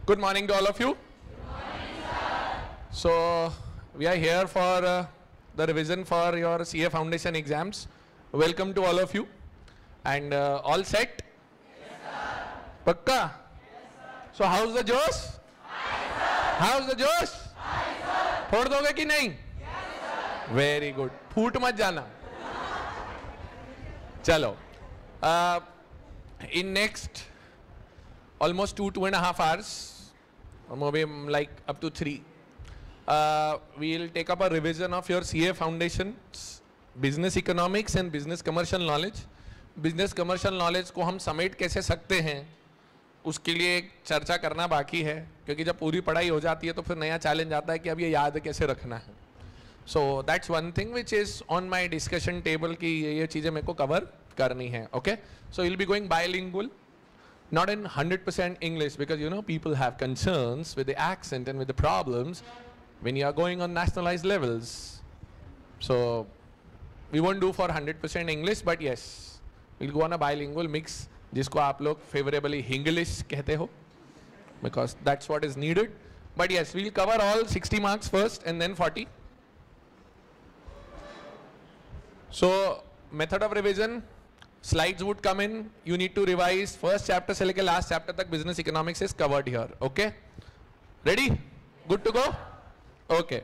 Good morning to all of you. So we are here for the revision for your CA Foundation exams. Welcome to all of you. And all set? Yes, sir. Pakka? Yes, sir. So how's the Josh? How's the Josh? फोड़ दोगे कि नहीं? Very good. फूट मत जाना. चलो. In next almost 2.5 hours, or maybe like up to 3, we'll take up a revision of your CA Foundations, Business Economics and Business Commercial Knowledge. Business Commercial Knowledge को हम समेट कैसे सकते हैं, उसके लिए एक चर्चा करना बाकी है, क्योंकि जब पूरी पढ़ाई हो जाती है तो फिर नया चैलेंज आता है कि अब ये याद कैसे रखना है. So that's one thing which is on my discussion table कि ये चीज़ें मेरे को cover करनी है. Okay? So you'll be going bilingual, not in 100% English, because you know people have concerns with the accent and with the problems when you are going on nationalized levels. So we won't do for 100% English, but yes, we'll go on a bilingual mix, जिसको आप लोग favorably Hinglish कहते हो, because that's what is needed. But yes, we'll cover all 60 marks first and then 40. So method of revision, slides would come in, you need to revise first chapter से लेके last chapter तक business economics is covered here. Okay? Ready? Good to go? Okay.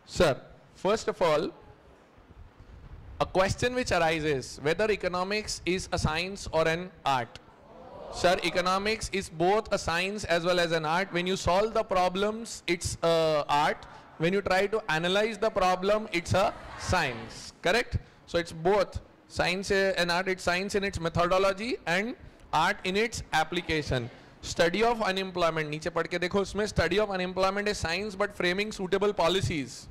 Sir, first of all, a question which arises, whether economics is a science or an art. Sir, economics is both a science as well as an art. When you solve the problems, it's art. When you try to analyze the problem, it's a science. Correct? So it's both science and art. It's science in its methodology and art in its application. Study of unemployment. नीचे पढ़ के देखो उसमें study of unemployment is science, but framing suitable policies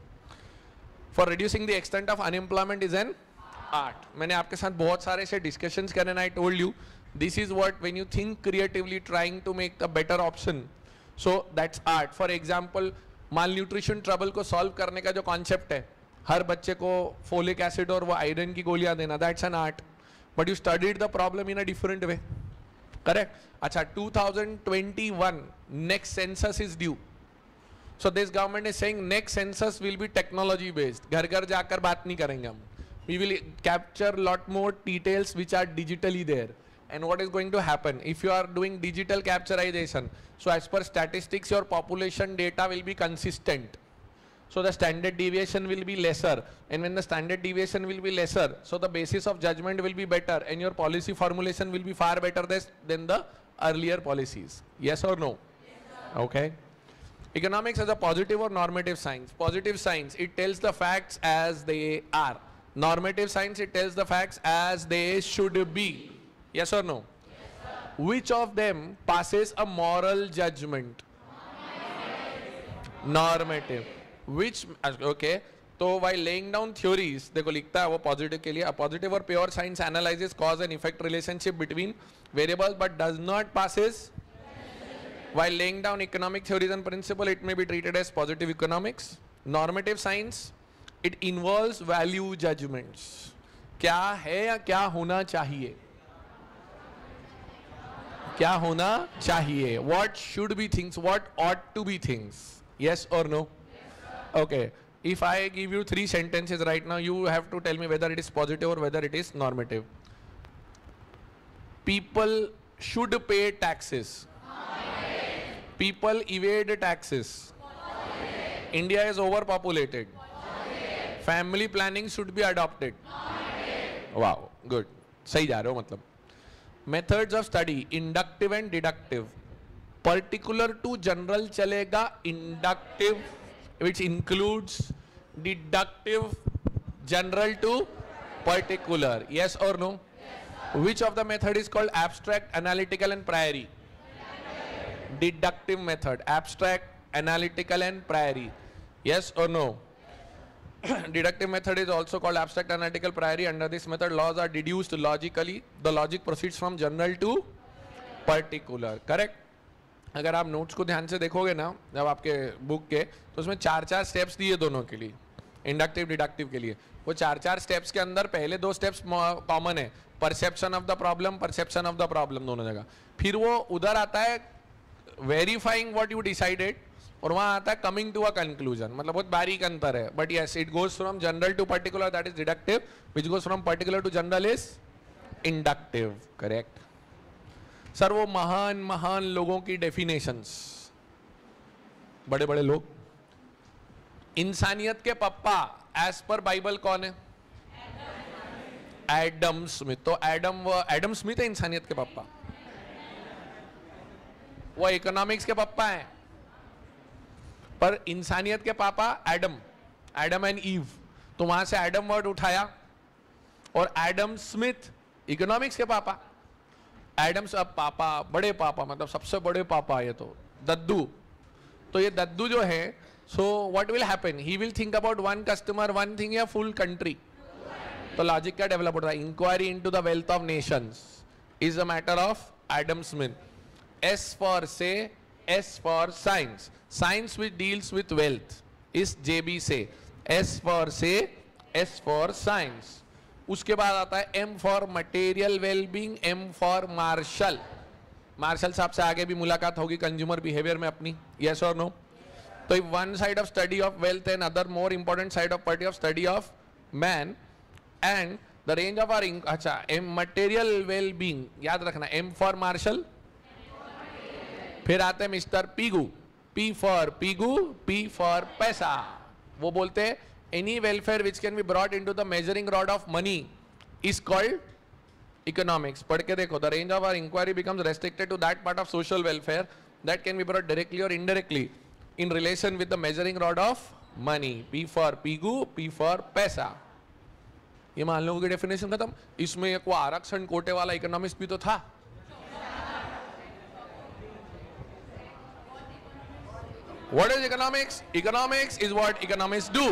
for reducing the extent of unemployment is an art. मैंने आपके साथ बहुत सारे से discussions करे, and I told you this is what when you think creatively trying to make a better option. So that's art. For example, malnutrition trouble को solve करने का जो concept है, हर बच्चे को folic acid और वो iron की गोलियां देना, that's an art. But you studied the problem in a different way. Correct? अच्छा, 2021 next census is due. So this government is saying next census will be technology based. घर घर जाकर बात नहीं करेंगे हम. We will capture lot more details which are digitally there. And what is going to happen if you are doing digital capturization? So as per statistics, your population data will be consistent. So the standard deviation will be lesser. And when the standard deviation will be lesser, so the basis of judgment will be better and your policy formulation will be far better than the earlier policies. Yes or no? Yes, okay. Economics is a positive or normative science. Positive science, it tells the facts as they are. Normative science, it tells the facts as they should be. Yes or no? Yes, sir. Which of them passes a moral judgment? Normative. Which, okay, so while laying down theories, देखो लिखता है वो positive के लिए, a positive or pure science analyzes cause and effect relationship between variables but does not passes. While laying down economic theories and principle, it may be treated as positive economics. Normative science, it involves value judgments. क्या है या क्या होना चाहिए? क्या होना चाहिए? What should be things? What ought to be things? Yes or no? Yes, okay. If I give you 3 sentences right now, you have to tell me whether it is positive or whether it is normative. People should pay taxes. People evade taxes. India is overpopulated. Family planning should be adopted. Wow, good. सही जा रहे हो मतलब. Methods of study, inductive and deductive. Particular to general चलेगा, inductive which includes deductive, general to particular. Yes or no? Yes, which of the method is called abstract, analytical and priori? Deductive method, abstract, analytical and priori. Yes or no? Deductive method is also called abstract, analytical, priori. Under this method, laws are deduced logically. The logic proceeds from general to particular. Correct? अगर आप notes को ध्यान से देखोगे ना, जब आपके book के, तो उसमें 4-4 स्टेप्स दिए दोनों के लिए, इंडक्टिव डिडक्टिव के लिए. वो 4-4 स्टेप्स के अंदर पहले 2 स्टेप्स कॉमन है, perception of the problem, perception of the problem दोनों जगह. फिर वो उधर आता है वेरीफाइंग व्हाट यू डिसाइडेड, और वहां आता है कमिंग टू अ कंक्लूजन, मतलब बहुत बारीक अंतर है, but yes it goes from general to particular, that is deductive, which goes from particular to general is inductive. Correct sir. वो महान महान लोगों की डेफिनेशंस, बड़े बड़े लोग, इंसानियत के पप्पा एज पर बाइबल कौन है? Adam Smith. तो एडम स्मिथ है इंसानियत के पप्पा, वो इकोनॉमिक्स के पप्पा हैं, पर इंसानियत के पापा एडम एंड ईव. तो वहां से एडम वर्ड उठाया, और एडम स्मिथ इकोनॉमिक्स के पापा. एडम सब पापा, बड़े पापा, मतलब सबसे बड़े पापा, ये तो दद्दू. तो ये दद्दू जो है, so what will happen, he will think about one customer one thing या फुल कंट्री. तो लॉजिक क्या डेवलप होता है? Inquiry into the wealth of nations is a matter of Adam Smith. S for say, S for science. Science which deals with wealth is JB say. S for say, S for science. उसके बाद आता है M for material well-being, M for Marshall. Marshall साहब से आगे भी मुलाकात होगी कंज्यूमर बिहेवियर में अपनी. Yes or no? तो one side of study of wealth and other more important side of party of study of man, and the range of our अच्छा M material well-being याद रखना. M for Marshall. फिर आते हैं mister Pigou. P for Pigou, P for पैसा. वो बोलते हैं any welfare which can be brought into the measuring rod of money is called economics. पढ़ के देखो. The range of our inquiry becomes restricted to that part of social welfare that can be brought directly or indirectly in relation with the measuring rod of money. P for Pigou, P for पैसा. ये मान लोगों की definition खत्म. इसमें एक वो आरक्षण कोटे वाला इकोनॉमिक्स भी तो था. What is economics? Economics is what economists do.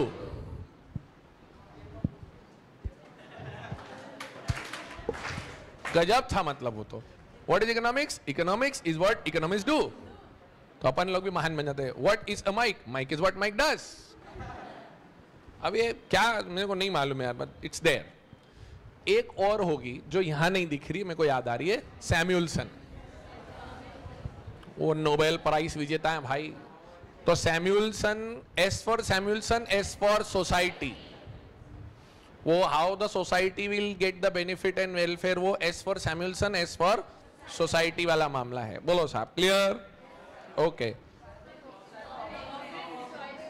गजब था मतलब वो तो. What is economics? Economics is what economists do. तो अपन लोग भी महान बन जाते हैं. What is a mic? Mic is what mic does. अब ये क्या मेरे को नहीं मालूम यार, but it's there. एक और होगी जो यहाँ नहीं दिख रही, मेरे को याद आ रही है. सैम्यूल्सन, वो नोबेल प्राइज विजेता है भाई. तो Samuelson, S for Samuelson, S for society. वो how the society will get the benefit and welfare, वो S for Samuelson, S for society वाला मामला है. बोलो साहब, क्लियर? ओके.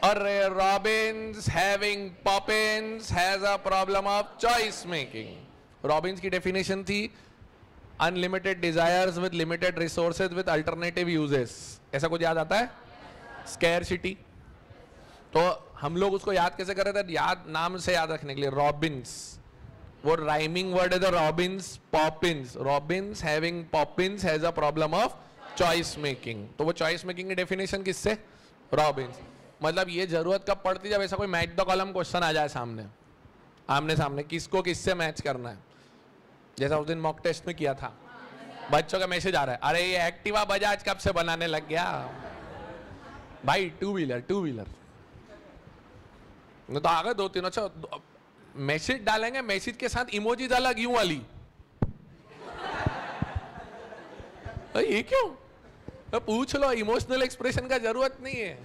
अरे Robbins having Poppins has a problem of choice making. Robbins की definition थी unlimited desires with limited resources with alternative uses. ऐसा कुछ याद आता है? स्कैरसिटी. तो हम लोग उसको याद कैसे कर रहे थे? याद नाम से याद रखने के लिए. रॉबिन्स, वो राइमिंग वर्ड है. Robins Poppins. Robins having Poppins has a problem of choice making. तो वो चॉइस मेकिंग की डेफिनेशन किससे? रॉबिन्स. मतलब ये जरूरत कब पड़ती? जब ऐसा कोई मैच द कॉलम क्वेश्चन आ जाए सामने, आमने सामने, किसको किससे मैच करना है. जैसा उस दिन मॉक टेस्ट में किया था, बच्चों का मैसेज आ रहा है, अरे ये एक्टिवा बजाज कब से बनाने लग गया भाई. टू व्हीलर तो आ गए 2-3. अच्छा मैसेज डालेंगे, मैसेज के साथ इमोजीज अलग, यूं वाली. ये क्यों? तो पूछ लो. इमोशनल एक्सप्रेशन का जरूरत नहीं है.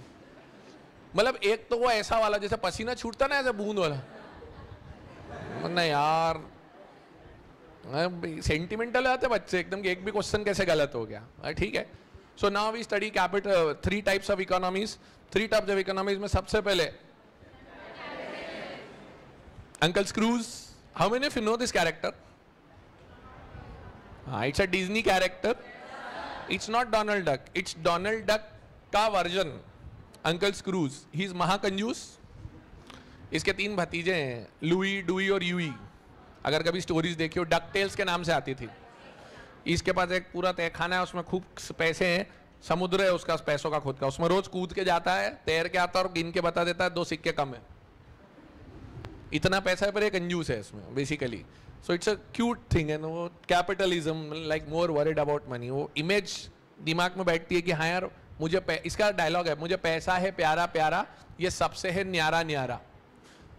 मतलब एक तो वो ऐसा वाला जैसे पसीना छूटता ना, ऐसे बूंद वाला. नहीं यार, सेंटिमेंटल आते बच्चे एकदम कि एक भी क्वेश्चन कैसे गलत हो गया. ठीक है. So now we study capital 3 types of economies. 3 types of economies में सबसे पहले uncle Scrooge. How many of you know this character? It's a Disney character. It's not Donald Duck, it's Donald Duck का version. Uncle Scrooge, he is महाकंजूस. इसके 3 भतीजे हैं, Louis, dewy और Yui. अगर कभी स्टोरीज देखी हो, डक टेल्स के नाम से आती थी. इसके पास एक पूरा तहखाना है, उसमें खूब पैसे हैं. समुद्र है उसका पैसों का खुद का. उसमें रोज कूद के जाता है, तैर के आता है और गिन के बता देता है 2 सिक्के कम है. इतना पैसा है पर एक कंजूस है इसमें basically. So it's a cute thing. And वो capitalism like more worried about money. वो इमेज दिमाग में बैठती है कि हाँ यार मुझे इसका डायलॉग है, मुझे पैसा है प्यारा प्यारा, ये सबसे है न्यारा न्यारा.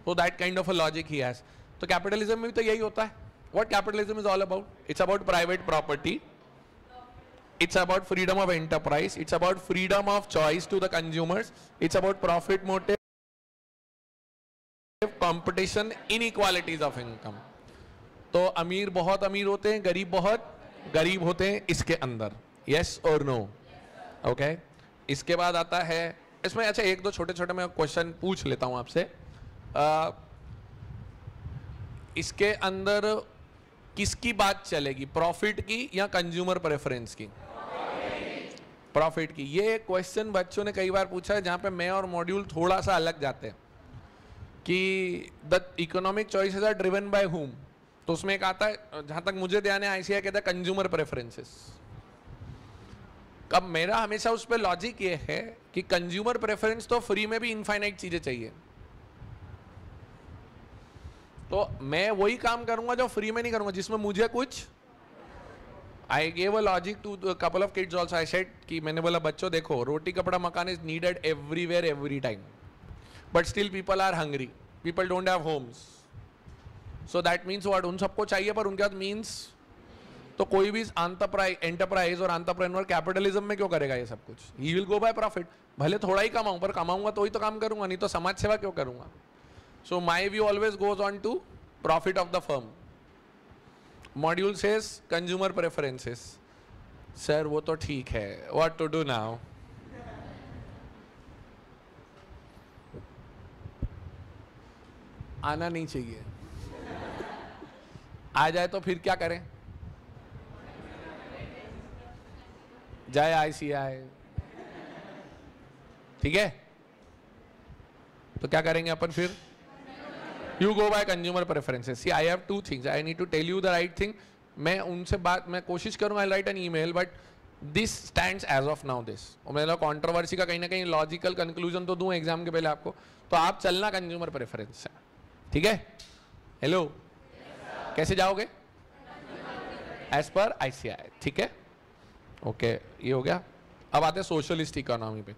तो that kind of a logic he has. तो कैपिटलिज्म में भी तो यही होता है. What capitalism is all about? It's about private property. It's about freedom of enterprise. It's about freedom of choice to the consumers. It's about profit motive, competition, inequalities of income. तो अमीर बहुत अमीर होते हैं, गरीब बहुत गरीब होते हैं इसके अंदर. Yes or no? Okay. इसके बाद आता है इसमें, अच्छा एक दो छोटे छोटे मैं क्वेश्चन पूछ लेता हूं आपसे. इसके अंदर किसकी बात चलेगी, प्रॉफिट की या कंज्यूमर प्रेफरेंस की? प्रॉफिट की. ये क्वेश्चन बच्चों ने कई बार पूछा है, जहां पे मैं और मॉड्यूल थोड़ा सा अलग जाते हैं कि the economic choices are driven by whom. तो उसमें एक आता है, जहां तक मुझे ध्यान है, आईसीआई कहता है कंज्यूमर प्रेफरेंसेस. अब मेरा हमेशा उस पर लॉजिक ये है कि कंज्यूमर प्रेफरेंस तो फ्री में भी इनफाइनाइट चीजें चाहिए, तो मैं वही काम करूंगा जो फ्री में नहीं करूंगा, जिसमें मुझे कुछ. I gave a logic to couple of kids also. I said कि मैंने बोला बच्चों देखो, roti kapda makaan is needed everywhere every time, but still people are hungry, people don't have homes. So that means what, उन सबको चाहिए, पर उनके बाद मीन्स. तो कोई भी एंटरप्राइज और एंटरप्रेन्योर कैपिटलिज्म में क्यों करेगा ये सब कुछ? He will go by profit. भले थोड़ा ही कमाऊं, पर कमाऊंगा तो ही तो काम करूंगा, नहीं तो समाज सेवा क्यों करूंगा? So my view always goes on to profit of the firm. Module says consumer preferences. Sir वो तो ठीक है, व्हाट टू डू नाउ? आना नहीं चाहिए, आ जाए तो फिर क्या करें? जाए आईसीआई, ठीक है? तो क्या करेंगे अपन फिर? You go by consumer preferences. See, I have two things. I need to tell you the right thing. मैं उनसे बात, मैं कोशिश करूंगा, I'll write an email, but this stands as of now this. और मेरा कंट्रोवर्सी का कहीं ना कहीं लॉजिकल कंक्लूजन तो दूं एग्जाम के पहले आपको. तो आप चलना कंज्यूमर प्रेफरेंस से, ठीक है? हेलो, कैसे जाओगे? एज पर आईसीआई, ठीक है? ओके, ये हो गया. अब आते हैं सोशलिस्ट इकोनॉमी पे.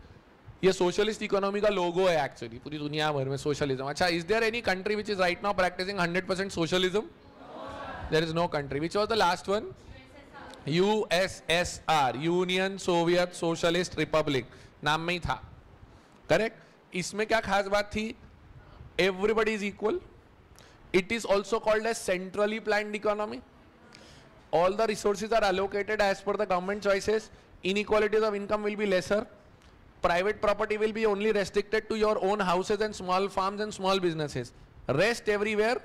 ये सोशलिस्ट इकोनॉमी का लोगो है एक्चुअली, पूरी दुनिया भर में सोशलिज्म. अच्छा, is there any country which is right now practising 100% socialism? There is no country. Which was the last one? USSR, Union Soviet Socialist Republic, नाम में ही था, करेक्ट? इसमें क्या खास बात थी? Everybody is equal. It is also called as centrally planned economy. All the resources are allocated as per the government choices. Inequalities of income will be lesser. Private property will be only restricted to your own houses and small farms and small businesses. Rest everywhere,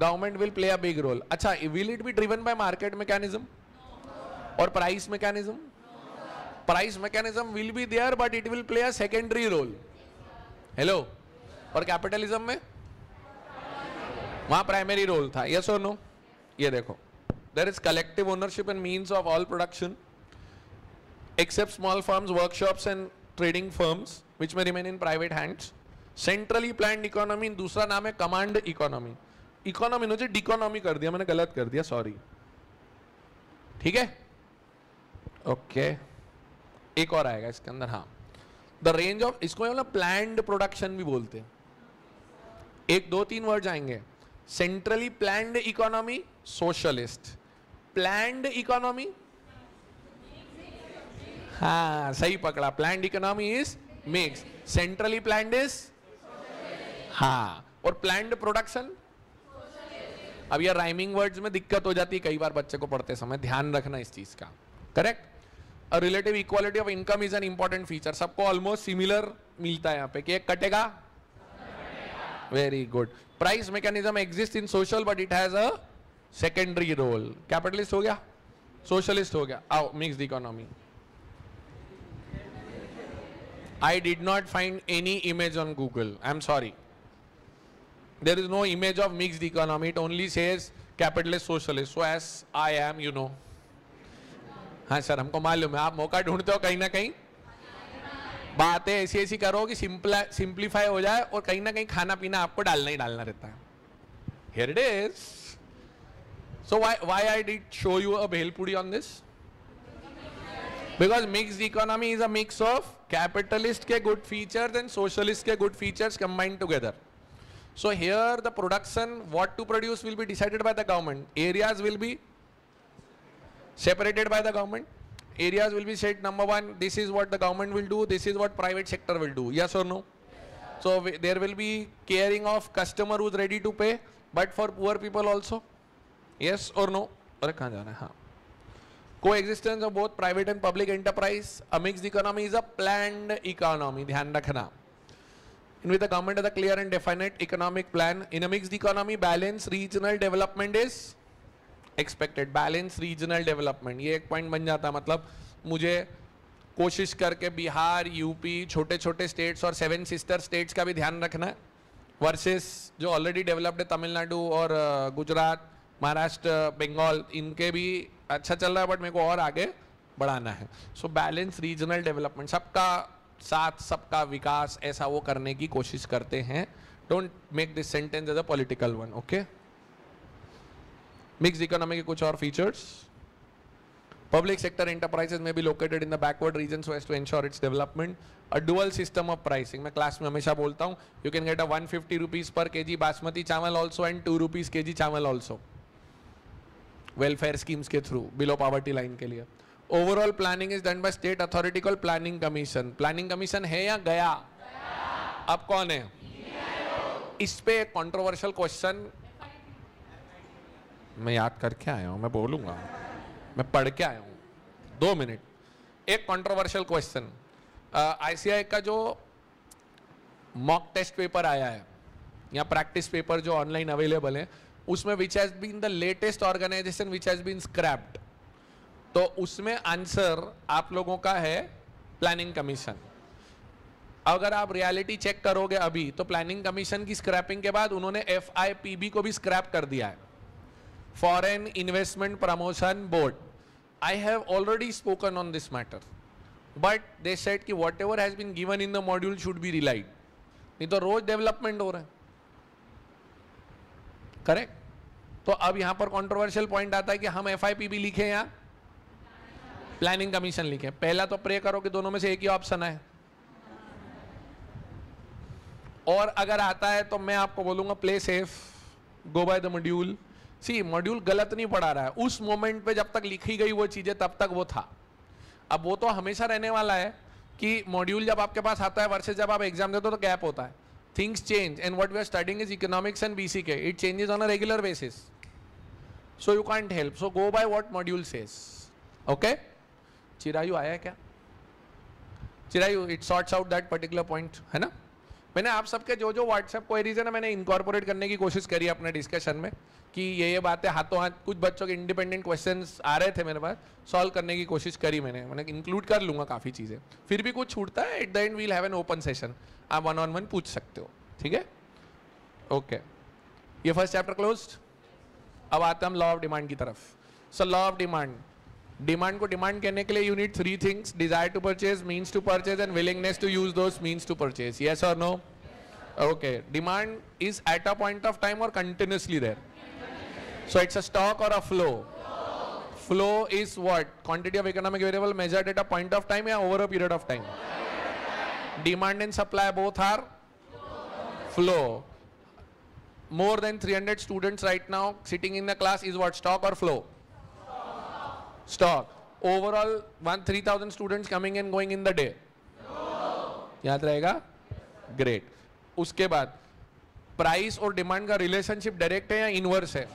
government will play a big role. अच्छा, will it be driven by market mechanism? और price mechanism? Price mechanism will be there, but it will play a secondary role. Hello? और capitalism में? वहाँ primary role था. Yes or no? ये देखो. There is collective ownership and means of all production, except small farms, workshops and trading firms, which may remain in private hands. Centrally planned economy, दूसरा नाम है command economy. Economy मुझे डिकोनॉमी कर दिया, मैंने गलत कर दिया, सॉरी. ठीक है? ओके, एक और आएगा इसके अंदर. हाँ, द रेंज ऑफ, इसको मतलब प्लान्ड प्रोडक्शन भी बोलते हैं. एक दो तीन वर्ड आएंगे. Centrally planned economy socialist, planned economy, हाँ सही पकड़ा, planned economy is mix, centrally planned is, हाँ, और प्लान्ड प्रोडक्शन. अब ये राइमिंग वर्ड्स में दिक्कत हो जाती है कई बार बच्चे को पढ़ते समय, ध्यान रखना इस चीज का, correct? A relative equality of income is an important feature. सबको ऑलमोस्ट सिमिलर मिलता है यहाँ पे कि एक कटेगा, very good. Price mechanism exist in social but it has a secondary role. Capitalist हो गया, सोशलिस्ट हो गया. आओ mixed economy. I did not find any image on Google. I'm sorry. There is no image of mixed economy. It only says capitalist socialist. So as I am, you know. हाँ sir, हमको मालूम है आप मौका ढूंढते हो कहीं ना कहीं. बातें ऐसी ऐसी करो कि सिंप्लीफाई हो जाए और कहीं ना कहीं खाना पीना आपको डालना ही डालना रहता है. Here it is. So why I did show you a bhelpudi on this? Because mixed economy is a mix of capitalist के good features and socialist के good features combined together. So here the production, what to produce will be decided by the government. Areas will be separated by the government. areas will be set. Number one, this is what the government will do, this is what private sector will do. Yes or no? So there will be caring of customer who's ready to pay, but for poor people also. Yes or no? अरे कहाँ जाना है? हाँ. Coexistence of both private and public enterprise. A mixed economy is a planned economy. ध्यान रखना. In which the government has a clear and definite economic plan. In a mixed economy, balanced regional development is expected. Balanced regional development. ये एक point बन जाता है. मतलब मुझे कोशिश करके बिहार, यूपी, छोटे छोटे स्टेट्स और 7 सिस्टर स्टेट्स का भी ध्यान रखना है वर्सेस जो ऑलरेडी डेवलप्ड है तमिलनाडु और गुजरात, महाराष्ट्र, बंगाल, इनके भी अच्छा चल रहा है बट मेरे को और आगे बढ़ाना है. सो बैलेंस रीजनल डेवलपमेंट, सबका साथ सबका विकास, ऐसा वो करने की कोशिश करते हैं. Don't make this sentence as a political one. Okay. Mixed economy के कुछ और features. Public sector enterprises may be located in the backward regions so as to ensure its development. A dual system of pricing. मैं class में हमेशा बोलता हूँ, you can get a 150 rupees per kg basmati चावल also and 2 rupees kg चावल also. Welfare schemes के through, below poverty line के लिए. Overall planning is done by state authority called planning commission. Planning commission है या गया? अब कौन है? इस पे controversial question मैं याद करके आया हूँ, मैं बोलूँगा, मैं पढ़ के आया हूँ. 2 मिनट. एक कंट्रोवर्शियल क्वेश्चन. आईसीआई का जो मॉक टेस्ट पेपर आया है या प्रैक्टिस पेपर जो ऑनलाइन अवेलेबल है, उसमें which has been the latest organisation which has been scrapped, तो उसमें आंसर आप लोगों का है प्लानिंग कमीशन. अगर आप रियलिटी चेक करोगे अभी तो प्लानिंग कमीशन की स्क्रैपिंग के बाद उन्होंने FIPB को भी स्क्रैप कर दिया है, foreign investment promotion board. I have already spoken on this matter, but they said कि whatever has been given in the module should be relied. नहीं तो रोज डेवलपमेंट हो रहा है. करेक्ट. तो अब यहां पर कंट्रोवर्शियल पॉइंट आता है कि हम FIPB लिखे या प्लानिंग कमीशन लिखे. पहला तो प्रे करो कि दोनों में से एक ही ऑप्शन है, और अगर आता है तो मैं आपको बोलूंगा play safe, go by the module. See module गलत नहीं पढ़ा रहा है, उस मोमेंट पे जब तक लिखी गई वो चीजें तब तक वो था. अब वो तो हमेशा रहने वाला है कि मॉड्यूल जब आपके पास आता है वर्सेस जब आप एग्जाम देते हो तो गैप होता है. Things change and what we are studying is economics and BCK. It changes on a regular basis, so you can't help. So go by what module says. Okay. Chirayu आया है क्या? Chirayu, it sorts out that particular point, है ना. मैंने आप सबके जो जो व्हाट्सएप क्वेरीज है ना, मैंने इनकॉर्पोरेट करने की कोशिश करी अपने डिस्कशन में कि ये बातें हाथों हाथ, कुछ बच्चों के इंडिपेंडेंट क्वेश्चंस आ रहे थे मेरे पास, सॉल्व करने की कोशिश करी मैंने इंक्लूड कर लूंगा काफ़ी चीज़ें. फिर भी कुछ छूटता है, at the end we'll have an open session, आप 1-on-1 पूछ सकते हो. ठीक है. ओके. ये फर्स्ट चैप्टर क्लोज्ड. अब आते हैं हम लॉ ऑफ डिमांड की तरफ. So law of demand. Demand को डिमांड करने के लिए you need 3 things: desire to purchase, means to purchase and willingness to use those means to purchase. Yes और no? Okay. Demand is at a point of time और continuously there. So it's a stock or a flow? Flow is what? Quantity of economic variable measured at a point of time or over a period of time? Demand and supply both are flow. More than 300 students right now sitting in the class is what? Stock or flow? Stock. Overall 3,000 students coming and going in the day? याद रहेगा? Great. उसके बाद price और demand का relationship direct है या inverse है?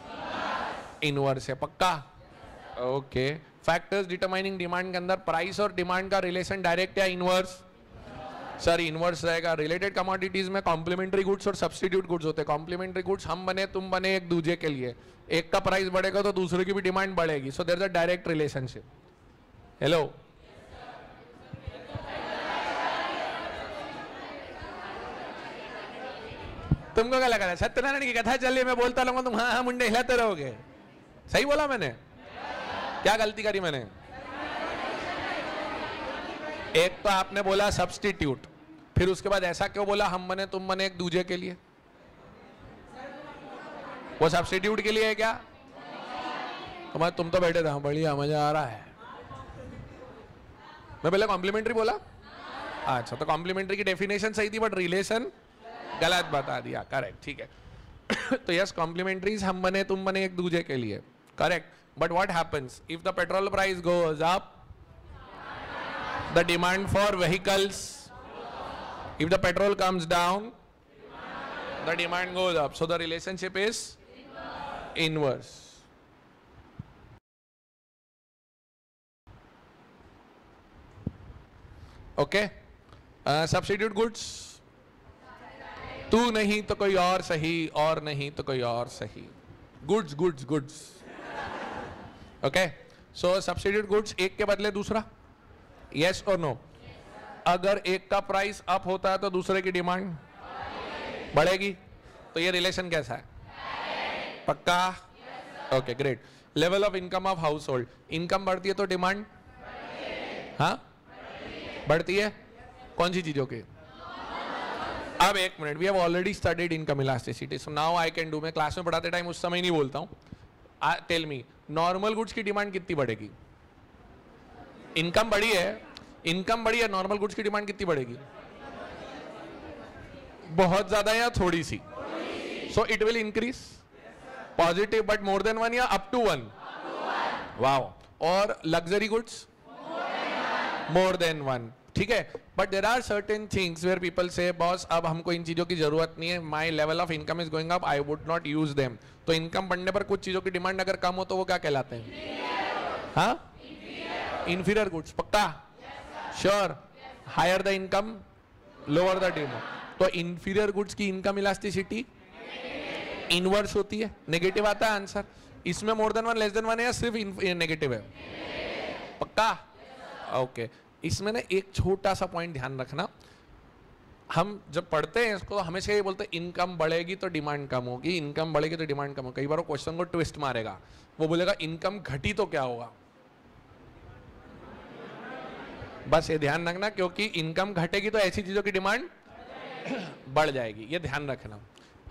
Inverse है. पक्का? ओके. फैक्टर्स डिटरमाइनिंग डिमांड के अंदर प्राइस और डिमांड का रिलेशन डायरेक्ट या इनवर्स? सर इनवर्स रहेगा. रिलेटेड कमोडिटीज में कॉम्प्लीमेंट्री गुड्स और सब्स्टिट्यूट गुड्स होते हैं. कॉम्प्लीमेंट्री गुड्स हम बने तुम बने एक दूसरे के लिए, एक का प्राइस बढ़ेगा तो दूसरे की भी डिमांड बढ़ेगी. So there is a direct relationship. Hello. तुमको क्या लगा? सत्यनारायण की कथा चल रही, मैं बोलता रहूंगा तुम हाँ मुंडे हिलाते रहोगे. सही बोला मैंने? क्या गलती करी मैंने? एक तो आपने बोला सब्स्टिट्यूट, फिर उसके बाद ऐसा क्यों बोला हम बने तुम बने एक दूजे के लिए? वो सब्स्टिट्यूट के लिए है क्या? तुम तो बैठे थे, बढ़िया मजा आ रहा है. मैं पहले कॉम्प्लीमेंट्री बोला. अच्छा, तो कॉम्प्लीमेंट्री की डेफिनेशन सही थी बट रिलेशन गलत बता दिया. करेक्ट. ठीक है. तो यस, कॉम्प्लीमेंट्रीज हम बने तुम बने एक दूजे के लिए. Correct. But what happens if the petrol price goes up? The demand for vehicles. If the petrol comes down, the demand goes up. So the relationship is inverse. Okay. Substitute goods. तू नहीं तो कोई और सही, और नहीं तो कोई और सही. Goods, goods, goods. Okay. So substitute goods, एक के बदले दूसरा. Yes or no? अगर एक का प्राइस अप होता है तो दूसरे की डिमांड बढ़ेगी. तो ये रिलेशन कैसा है? पक्का? Okay, great. Level of income of house hold. Income बढ़ती है तो डिमांड हाँ बढ़ती है. कौन सी चीजों की? अब एक minute, we have already studied income elasticity, so now I can do. मैं क्लास में पढ़ाते टाइम उस समय नहीं बोलता हूँ. टेल मी, नॉर्मल गुड्स की डिमांड कितनी बढ़ेगी? इनकम बढ़ी है, इनकम बढ़ी है, नॉर्मल गुड्स की डिमांड कितनी बढ़ेगी? बहुत ज्यादा या थोड़ी सी? So it will increase positive, but more than one या अप टू वन? वाओ. और luxury goods more than one. ठीक है. But there are certain things where people say boss अब हमको इन चीजों की जरूरत नहीं है, my level of income is going up, I would not use them. तो इनकम बढ़ने पर कुछ चीजों की डिमांड अगर कम हो तो वो क्या कहलाते हैं? हाँ, इंफीरियर गुड्स. पक्का? Sure. Higher the income lower the demand. तो इंफीरियर गुड्स की इनकम इलास्टिसिटी इनवर्स होती है, नेगेटिव आता है आंसर. इसमें more than one, less than one है या सिर्फ नेगेटिव है? पक्का? ओके. इसमें ना एक छोटा सा पॉइंट ध्यान रखना. हम जब पढ़ते हैं इसको हमेशा ये बोलते हैं इनकम बढ़ेगी तो डिमांड कम होगी, इनकम बढ़ेगी तो डिमांड कम होगी. कई बार वो क्वेश्चन को ट्विस्ट मारेगा, वो बोलेगा इनकम घटी तो क्या होगा. बस ये ध्यान रखना, क्योंकि इनकम घटेगी तो ऐसी चीजों की डिमांड बढ़ जाएगी. ये ध्यान रखना.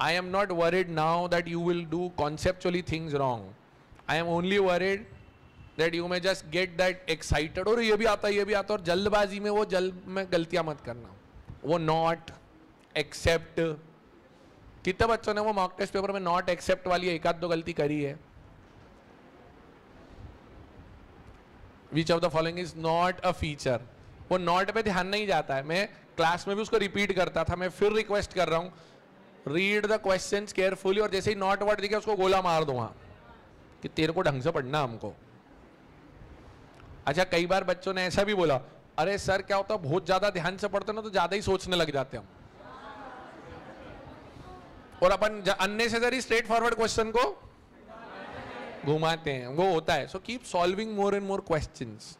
I am not worried now that you will do conceptually things wrong. I am only worried that you may just get that excited. और ये भी आता है, ये भी आता है, और जल्दबाजी में वो जल्द में गलतियां मत करना. वो नॉट एक्सेप्ट, कितने बच्चों ने वो मॉक टेस्ट पेपर में नॉट एक्सेप्ट वाली एक आध दो गलती करी है? Which of the following is not a feature? वो नॉट पे ध्यान नहीं जाता है. मैं क्लास में भी उसको रिपीट करता था. मैं फिर रिक्वेस्ट कर रहा हूं, रीड द क्वेश्चंस केयरफुली, और जैसे ही नॉट वर्ड दिखे उसको गोला मार दो वहां कि तेरे को ढंग से पढ़ना हमको. अच्छा, कई बार बच्चों ने ऐसा भी बोला, अरे सर क्या होता है बहुत ज्यादा ध्यान से पढ़ते ना तो ज्यादा ही सोचने लग जाते हम, और अपन अननेसेसरी स्ट्रेट फॉरवर्ड क्वेश्चन को घुमाते हैं. वो होता है. So keep solving more and more questions.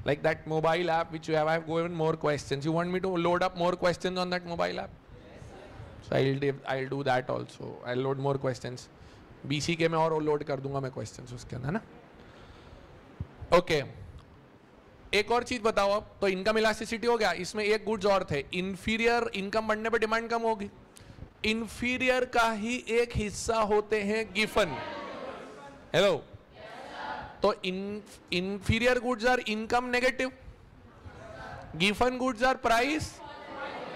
Like that mobile app which you have, I have given more questions. You want me to load up more questions on that mobile app? So I'll do that also. I'll load more questions. BCK में और load कर दूंगा मैं questions उसके अंदर, है ना? Okay. एक और चीज बताओ अब. तो इनकम इलास्टिसिटी हो गया. इसमें एक गुड्स और थे. इंफीरियर इनकम बढ़ने पे डिमांड कम होगी. इंफीरियर का ही एक हिस्सा होते हैं गिफन. हेलो. तो inferior goods are income negative, given goods are price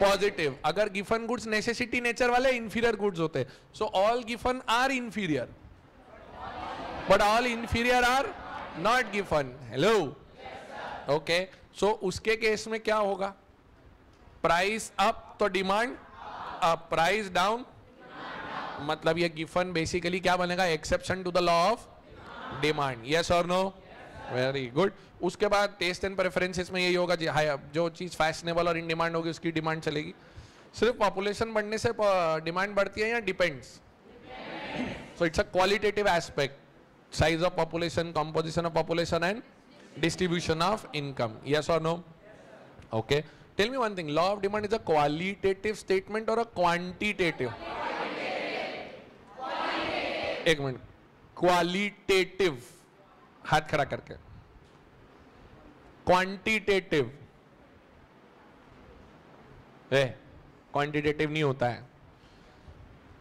positive. अगर given goods necessity nature वाले inferior goods होते, so all given are inferior, but all inferior are not given. Hello. Okay. So उसके case में क्या होगा? Price up तो demand up, price down मतलब ये given बेसिकली क्या बनेगा? Exception to the law of demand. Yes और नो? Very good. उसके बाद टेस्ट एंड प्रेफरेंसेस में यही होगा, जो चीज फैशनेबल और इन डिमांड होगी उसकी डिमांड चलेगी. सिर्फ पॉपुलेशन बढ़ने से डिमांड बढ़ती है या depends? So it's a qualitative aspect. Size of population, composition of population and distribution of income. Yes और no? Okay. Tell me one thing, law of demand is a qualitative statement और a quantitative? एक minute. Qualitative, हाथ खड़ा करके. Quantitative, quantitative नहीं होता है.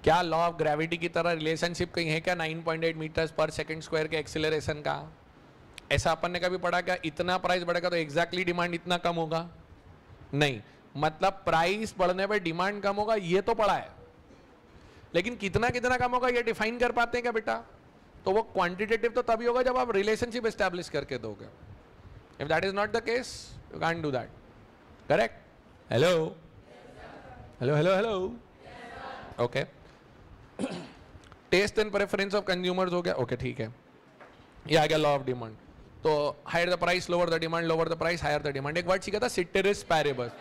क्या लॉ ऑफ ग्रेविटी की तरह रिलेशनशिप कहीं है क्या 9.8 मीटर्स पर सेकंड स्क्वायर के एक्सीलरेशन का? ऐसा अपन ने कभी पढ़ा क्या? इतना प्राइस बढ़ेगा तो एग्जैक्टली डिमांड इतना कम होगा? नहीं. मतलब प्राइस बढ़ने पे डिमांड कम होगा ये तो पढ़ा है, लेकिन कितना कितना कम होगा ये डिफाइन कर पाते हैं क्या बेटा? तो वो क्वांटिटेटिव तो तभी होगा जब आप रिलेशनशिप एस्टैब्लिश करके दोगे. If that is not the case You can't do that. Correct? Hello? Hello, hello, hello? Okay. Taste and preference of consumers हो गया? Okay, ठीक है. ये आ गया law of demand. तो higher the price, lower the demand, lower the price, higher the demand. एक word सीखा था ceteris paribus.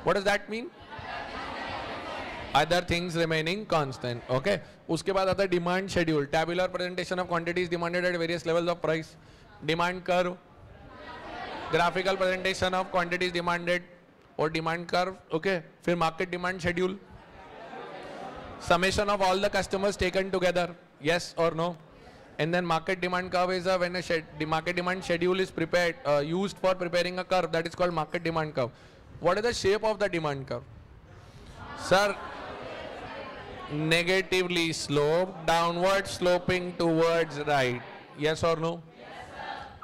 What does that mean? Other things remaining constant. Okay. उसके बाद आता है demand schedule. Tabular presentation of quantities demanded at various levels of price. Demand curve. Graphical presentation of quantities demanded और demand curve. Okay. फिर market demand schedule. Summation of all the customers taken together. Yes or no? And then market demand curve is when the market demand schedule is prepared, used for preparing a curve, that is called market demand curve. What is the shape of the demand curve? Sir, negatively sloped, downward sloping towards right. Yes or no?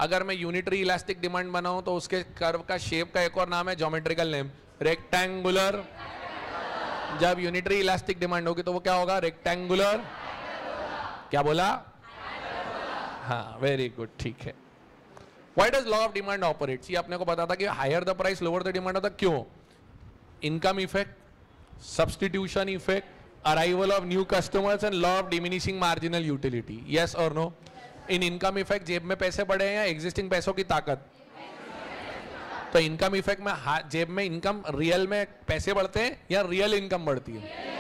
अगर मैं unitary elastic demand बनाऊं तो उसके curve का shape का एक और नाम है ज्योमेट्रिकल नेम, रेक्टेंगुलर. जब यूनिटरी इलास्टिक डिमांड होगी तो वो क्या होगा? रेक्टेंगुलर. क्या बोला? हाँ, वेरी गुड, ठीक है. Why does law of demand operates? ये आपने को पता था कि higher the price, lower the demand होता. क्यों? Income effect, substitution effect, arrival of new customers and law of diminishing marginal utility. Yes or no? In income effect जेब में पैसे बढ़े हैं या existing पैसों की ताकत? तो इनकम इफेक्ट में जेब में इनकम रियल में पैसे बढ़ते हैं या रियल इनकम बढ़ती है?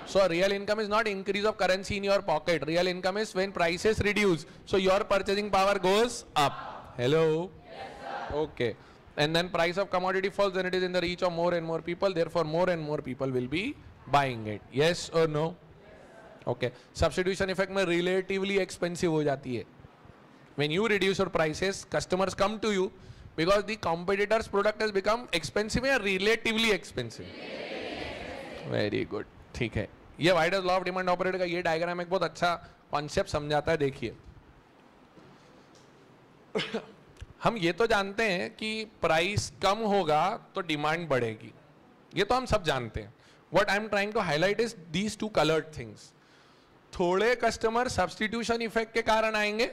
So real income is not increase of currency in your pocket. Real income is when prices reduce. So your purchasing power goes up. Hello? Yes, sir. Okay. And then price of commodity falls, then it is in the reach of more and more people. Therefore, more and more people will be buying it. Yes or no? Okay. Substitution effect में relatively expensive हो जाती है. When you reduce your prices, customers come to you because the competitor's product has become expensive or relatively expensive. Very good. ठीक है. ये why does law of demand operate का ये diagram एक बहुत अच्छा कॉन्सेप्ट समझाता है. देखिए, हम ये तो जानते हैं कि प्राइस कम होगा तो डिमांड बढ़ेगी. ये तो हम सब जानते हैं. What I am trying to highlight is these two coloured things. थोड़े कस्टमर सब्स्टिट्यूशन इफेक्ट के कारण आएंगे.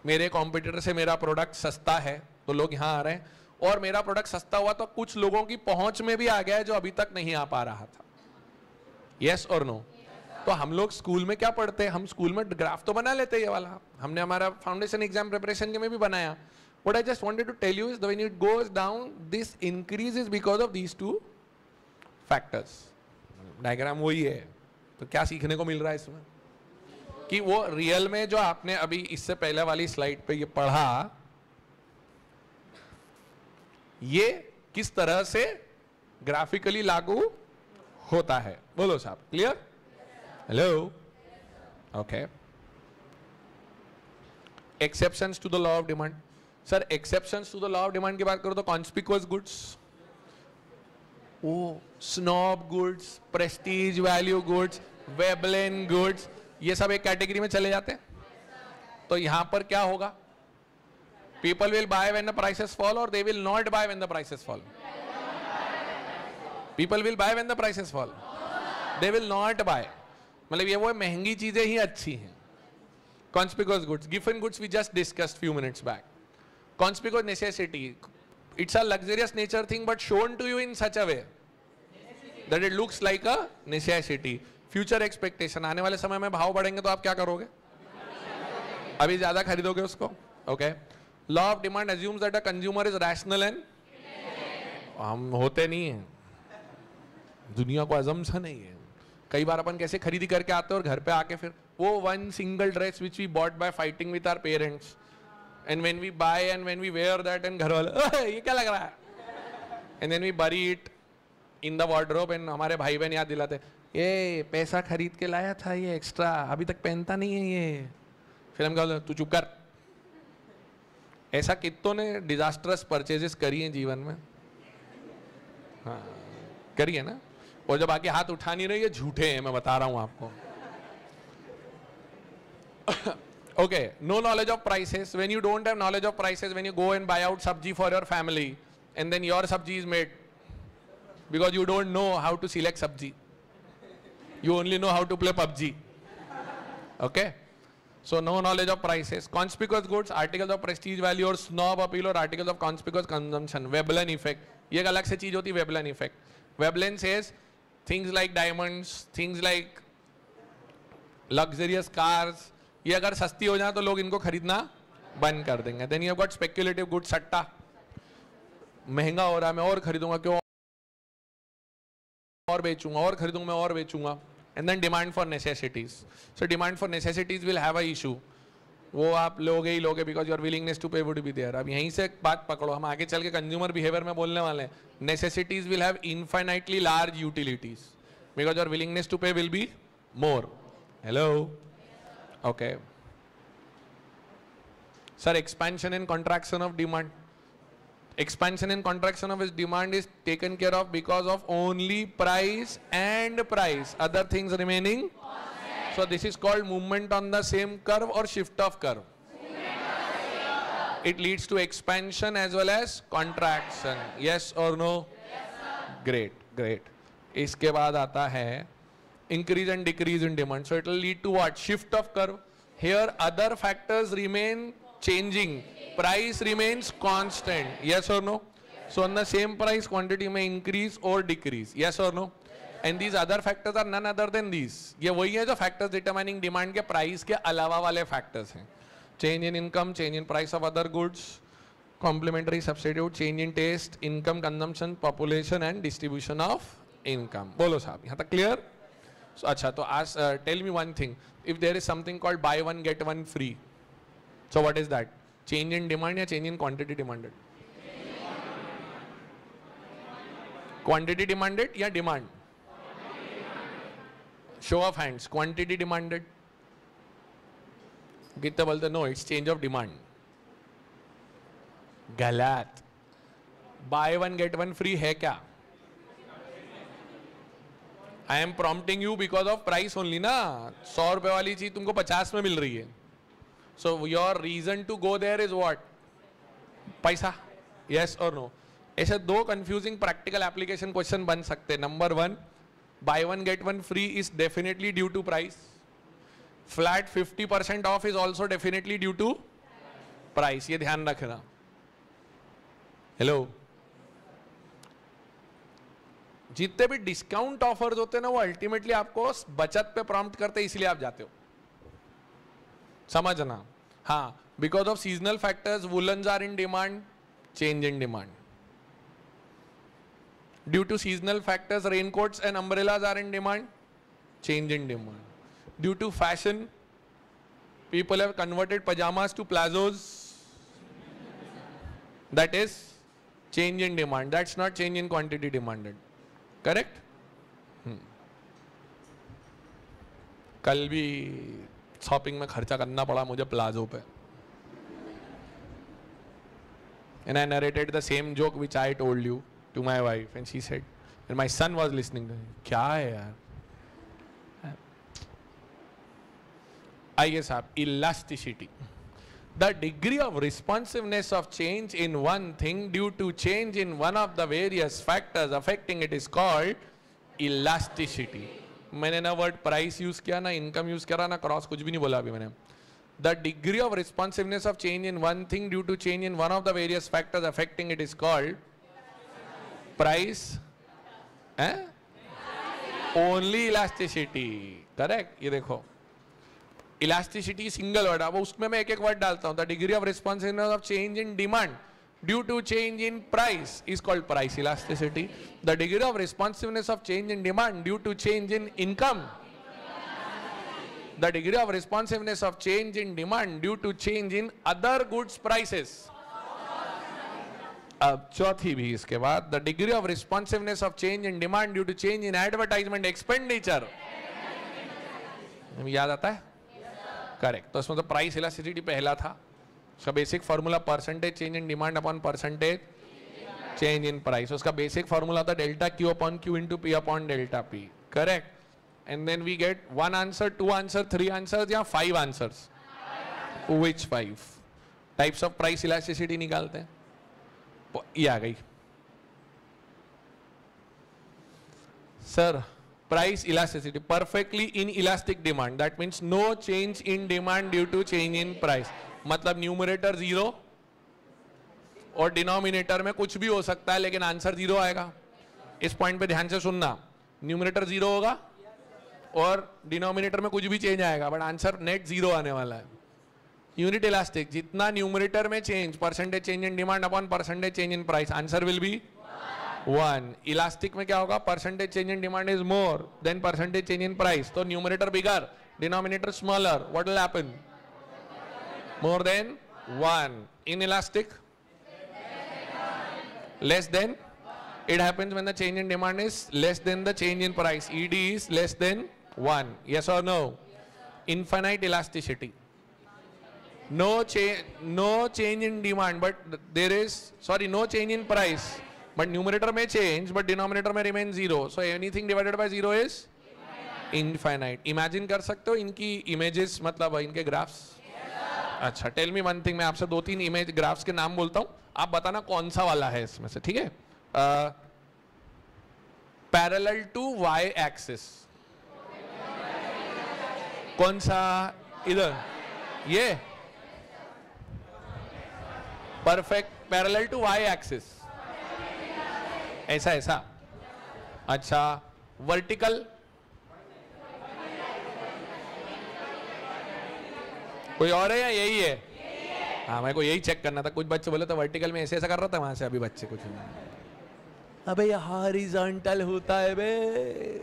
मेरे कॉम्पिटिटर से मेरा प्रोडक्ट सस्ता है तो लोग यहां आ रहे हैं, और मेरा प्रोडक्ट सस्ता हुआ तो कुछ लोगों की पहुंच में भी आ गया है जो अभी तक नहीं आ पा रहा था. यस और नो? तो हम लोग स्कूल में क्या पढ़ते हैं? हम स्कूल में ग्राफ तो बना लेते हैं, ये वाला हमने हमारा फाउंडेशन एग्जाम प्रिपरेशन के में भी बनाया. What I just wanted to tell you is when it goes down this increases because of these two factors. Diagram वही है. तो क्या सीखने को मिल रहा है इसमें? कि वो रियल में जो आपने अभी इससे पहले वाली स्लाइड पे ये पढ़ा, ये किस तरह से ग्राफिकली लागू होता है. बोलो साहब, clear? Hello? Okay. Exceptions to the law of demand. Sir, exceptions to the law of demand की बात करो तो conspicuous goods, or snob goods, prestige value goods, Veblen goods, ये सब एक कैटेगरी में चले जाते हैं. तो यहां पर क्या होगा? People will buy when the prices fall or they will not buy when the prices fall? People will buy when the prices fall. They will not buy. मतलब ये वो महंगी चीजें ही अच्छी हैं. Conspicuous goods, given goods we just discussed few minutes back. Conspicuous necessity, it's a luxurious nature thing but shown to you in such a way that it looks like a necessity. Future expectation, आने वाले समय में भाव बढ़ेंगे तो आप क्या करोगे? अभी ज्यादा खरीदोगे उसको. Okay. Law of demand assumes that a consumer is rational and हम होते नहीं हैं. दुनिया को assumption नहीं है. कई बार अपन कैसे खरीदी करके आते हैं और घर पे आके फिर वो one single dress which we bought by fighting with our parents and when we buy and when we wear that and घर वाले ये क्या लग रहा है, and then we bury it in the wardrobe and हमारे भाई बहन याद दिलाते ये पैसा खरीद के लाया था, ये एक्स्ट्रा अभी तक पहनता नहीं है ये. फिर हम कहते तू चुप कर. ऐसा कितनों ने डिजास्टरस परचेजेस करी हैं जीवन में? हाँ, करी है ना. और जब आके हाथ उठा नहीं रही है, झूठे हैं, मैं बता रहा हूं आपको. Okay, no knowledge of prices. When you don't have knowledge of prices, when you go and buy out sabji for your family and then your sabji is made because you don't know how to select sabji, you only know how to play PUBG. Okay, So no knowledge of prices. Conspicuous goods, articles of prestige value और snob appeal और articles of conspicuous consumption. Veblen effect. ये एक अलग से चीज होती है Veblen effect. Veblen says things like diamonds, things like luxurious cars. ये अगर सस्ती हो जाए तो लोग इनको खरीदना बंद कर देंगे. Then you have got speculative goods, सट्टा. महंगा हो रहा है मैं और खरीदूंगा, क्यों और बेचूंगा, और खरीदूंगा मैं और बेचूंगा. And then demand for necessities. So demand for necessities will have a issue. वो आप लोगे ही लोगे because your willingness to pay would be there. अब यहीं से एक बात पकड़ो, हम आगे चल के consumer behavior में बोलने वाले हैं. Necessities will have infinitely large utilities because your willingness to pay will be more. Hello? Okay. Sir, expansion and contraction of demand. Expansion and contraction of its demand is taken care of because of only price and price. Other things remaining. So this is called movement on the same curve or shift of curve. It leads to expansion as well as contraction. Yes or no? Yes, sir. Great, great. इसके बाद आता है increase and decrease in demand. So it will lead to what? Shift of curve. Here other factors remain changing. Price remains constant. Yes or no? Yes. So on the same price, quantity may increase or decrease. Yes or no? Yes. And these other factors are none other than these. ये वही है जो factors determining demand के price के अलावा वाले factors हैं. Change in income, change in price of other goods, complementary substitute, change in taste, income, consumption, population and distribution of income. बोलो साहब, यहाँ तक clear? So अच्छा, तो ask, tell me one thing. If there is something called buy one get one free, so what is that? Change in demand या change in quantity demanded? Quantity demanded या demand? Show of hands. Quantity demanded. कितने बोलते? No, it's change of demand. गलत. Buy one get one free है क्या? I am prompting you because of price only ना. 100 रुपए वाली चीज तुमको 50 में मिल रही है. So your reason to go there is what? पैसा. Yes or no? ऐसे दो confusing practical application question बन सकते. Number one, buy one get one free is definitely due to price. Flat 50% off is also definitely due to price. ये ध्यान रखना. Hello. जितने भी डिस्काउंट ऑफर्स होते हैं ना, वो अल्टीमेटली आपको बचत पे प्रॉम्प्ट करते हैं, इसलिए आप जाते हो. समझना. हाँ, because of seasonal factors woollens are in demand, change in demand. Due to seasonal factors raincoats and umbrellas are in demand, change in demand. Due to fashion people have converted pyjamas to palazzos, that is change in demand. That's not change in quantity demanded. Correct. कल भी shopping में खर्चा करना पड़ा मुझे palazzo पे. And I narrated the same joke which I told you to my wife, and she said, and my son was listening to me. क्या है यार? आइए साहब, elasticity. The degree of responsiveness of change in one thing due to change in one of the various factors affecting it is called elasticity. मैंने ना word price use किया, ना income use करा, ना क्रॉस, कुछ भी नहीं बोला अभी मैंने. The degree of responsiveness of change in one thing due to change in one of the various factors affecting it is called price. Only elasticity. Correct. ये देखो, इलास्टिसिटी सिंगल वर्ड. अब उसमें मैं एक एक वर्ड डालता हूं. The degree of responsiveness of change in demand due to change in price is called price elasticity. The degree of responsiveness of change in demand due to change in income. The degree of responsiveness of change in demand due to change in other goods prices. अब चौथी भी इसके बाद. The degree of responsiveness of change in demand due to change in advertisement expenditure. याद आता है? Correct. तो इसमें तो प्राइस इलास्टिसिटी पहला था. उसका basic formula percentage change in demand upon percentage change in price. उसका बेसिक फॉर्मूला था delta Q upon Q into P upon delta P. Correct. And then we get 1 answer, 2 answer, 3 answers या 5 answers. Which 5 types of price elasticity निकालते हैं? ये आ गई. Sir price elasticity, perfectly inelastic demand. That means no change in demand due to change in price. मतलब numerator zero और denominator में कुछ भी हो सकता है लेकिन आंसर जीरो आएगा. इस पॉइंट पे ध्यान से सुनना. न्यूमरेटर जीरो होगा और डिनोमिनेटर में कुछ भी चेंज आएगा बट आंसर नेट जीरो आने वाला है. यूनिट इलास्टिक, जितना न्यूमरेटर में change, percentage change in demand upon percentage change in price, answer will be 1. Elastic में क्या होगा? Percentage change in demand is more than percentage change in price. तो numerator bigger, denominator smaller, what will happen? More than 1. Inelastic less than, it happens when the change in demand is less than the change in price. ED is less than 1. Yes or no? Infinite elasticity. No change in demand, but there is, sorry, no change in price, but numerator may change but denominator may remain 0. So anything divided by 0 is infinite. Imagine कर सकते हो इनकी images, मतलब इनके graphs? अच्छा, tell me one thing. मैं आपसे 2-3 image graphs के नाम बोलता हूं, आप बताना कौन सा वाला है इसमें से. ठीक है? पैरेलल टू वाई एक्सिस, कौन सा? इधर ये perfect parallel to Y axis, ऐसा ऐसा. अच्छा, वर्टिकल, कोई और है या यही है? हाँ, मेरे को यही चेक करना था. कुछ बच्चे बोले तो वर्टिकल में ऐसे ऐसा कर रहा था, वहां से अभी बच्चे कुछ नहीं. अबे ये हॉरिजॉन्टल होता है बे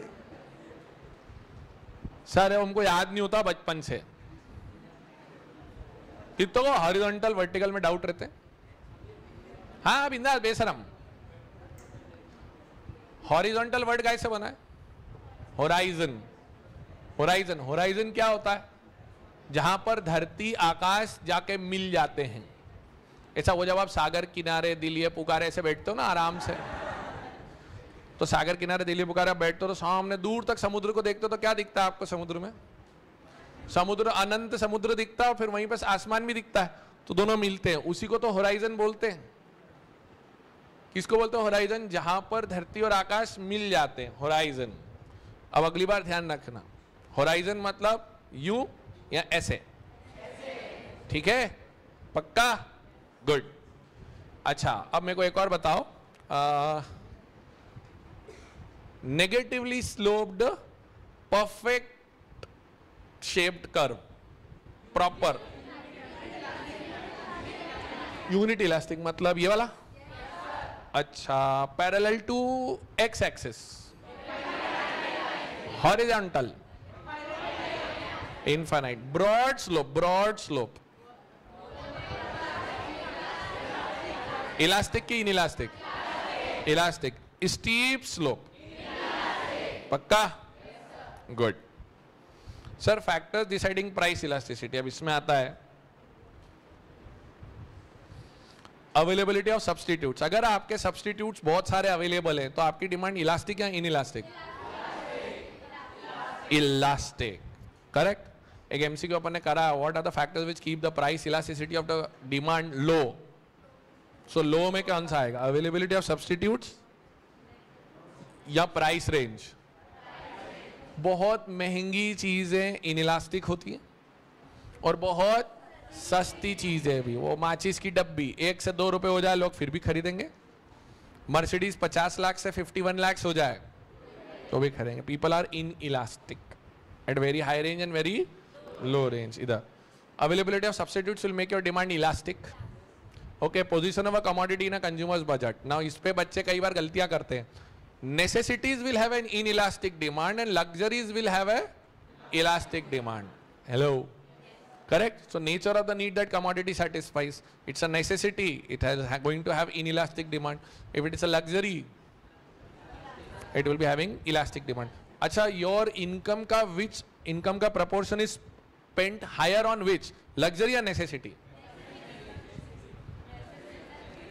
सर, हमको याद नहीं होता बचपन से. कितनों को हॉरिजॉन्टल वर्टिकल में डाउट रहते हैं? हाँ बिंदास बेशरम. हॉरिजॉन्टल वर्ड कैसे बना है? होराइजन. होराइजन, होराइजन क्या होता है? जहां पर धरती आकाश जाके मिल जाते हैं. ऐसा वो जब आप सागर किनारे दिलिये पुकारे ऐसे बैठते हो ना आराम से, तो सागर किनारे दिलिये पुकारे आप बैठते हो तो सामने दूर तक समुद्र को देखते हो तो क्या दिखता है आपको समुद्र में? समुद्र, अनंत समुद्र दिखता है और फिर वहीं पर आसमान भी दिखता है, तो दोनों मिलते हैं. उसी को तो होराइजन बोलते हैं. किसको बोलते हैं होराइजन? जहां पर धरती और आकाश मिल जाते हैं, होराइजन. अब अगली बार ध्यान रखना, होराइजन मतलब यूं या ऐसे. ठीक है? पक्का? गुड. अच्छा, अब मेरे को एक और बताओ. Negatively sloped perfect shaped curve, proper unit elastic, मतलब ये वाला. अच्छा, parallel to X axis, horizontal, infinite, broad slope, broad slope, elastic की inelastic? Elastic. Steep slope, पक्का? Good. Sir, factors deciding price elasticity. अब इसमें आता है availability of substitutes. अगर आपके substitutes बहुत सारे available हैं तो आपकी डिमांड इलास्टिक या inelastic? इलास्टिक. करेक्ट? एक एमसीक्यू अपन ने करा, what are the factors which keep the price elasticity of the demand low. So low में कौन सा आएगा? अवेलेबिलिटी ऑफ सब्स्टिट्यूट्स या प्राइस रेंज? बहुत महंगी चीजें इनइलास्टिक होती है और बहुत सस्ती चीजें भी. वो माचिस की डब्बी 1 से 2 रुपए हो जाए लोग फिर भी खरीदेंगे. मर्सिडीज 50 लाख से 51 लाख हो जाए तो भी खरीदेंगे. People are inelastic at very high range and very low range. Either availability of substitutes will make your demand elastic. Okay, position of a commodity in a consumer's budget. Now इस पे बच्चे कई बार गलतियां करते हैं. Necessities will have an inelastic demand and luxuries will have a elastic demand. Hello, correct? So nature of the need that commodity satisfies, it's a necessity, it is going to have inelastic demand. If it is a luxury, it will be having elastic demand. अच्छा, your income का which income का proportion is spent higher on which, luxury या necessity?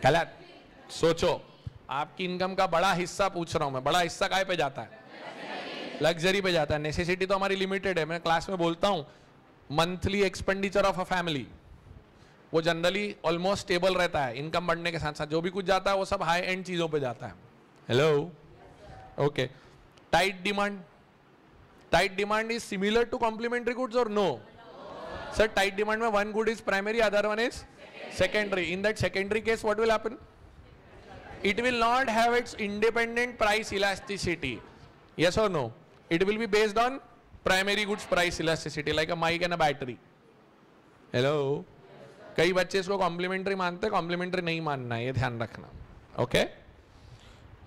गलत. सोचो, आपकी income का बड़ा हिस्सा पूछ रहा हूं मैं, बड़ा हिस्सा काय पे जाता है? लग्जरी पे जाता है. नेसेसिटी तो हमारी लिमिटेड है. मैं क्लास में बोलता हूं monthly expenditure of a family वो जनरली ऑलमोस्ट स्टेबल रहता है. इनकम बढ़ने के साथ साथ जो भी कुछ जाता है वो सब हाई एंड चीजों पे जाता है. Hello, okay. Tight demand, Tight demand is similar to complementary goods or no? Sir, tight demand mein one good is primary, other one is secondary. In that secondary case, what will happen? It will not have its independent price elasticity. Yes or no? It will be based on primary goods price elasticity, like a mic and a battery. Hello? कई बच्चे इसको complementary मानते हैं, complementary नहीं मानना है, ये ध्यान रखना. ओके?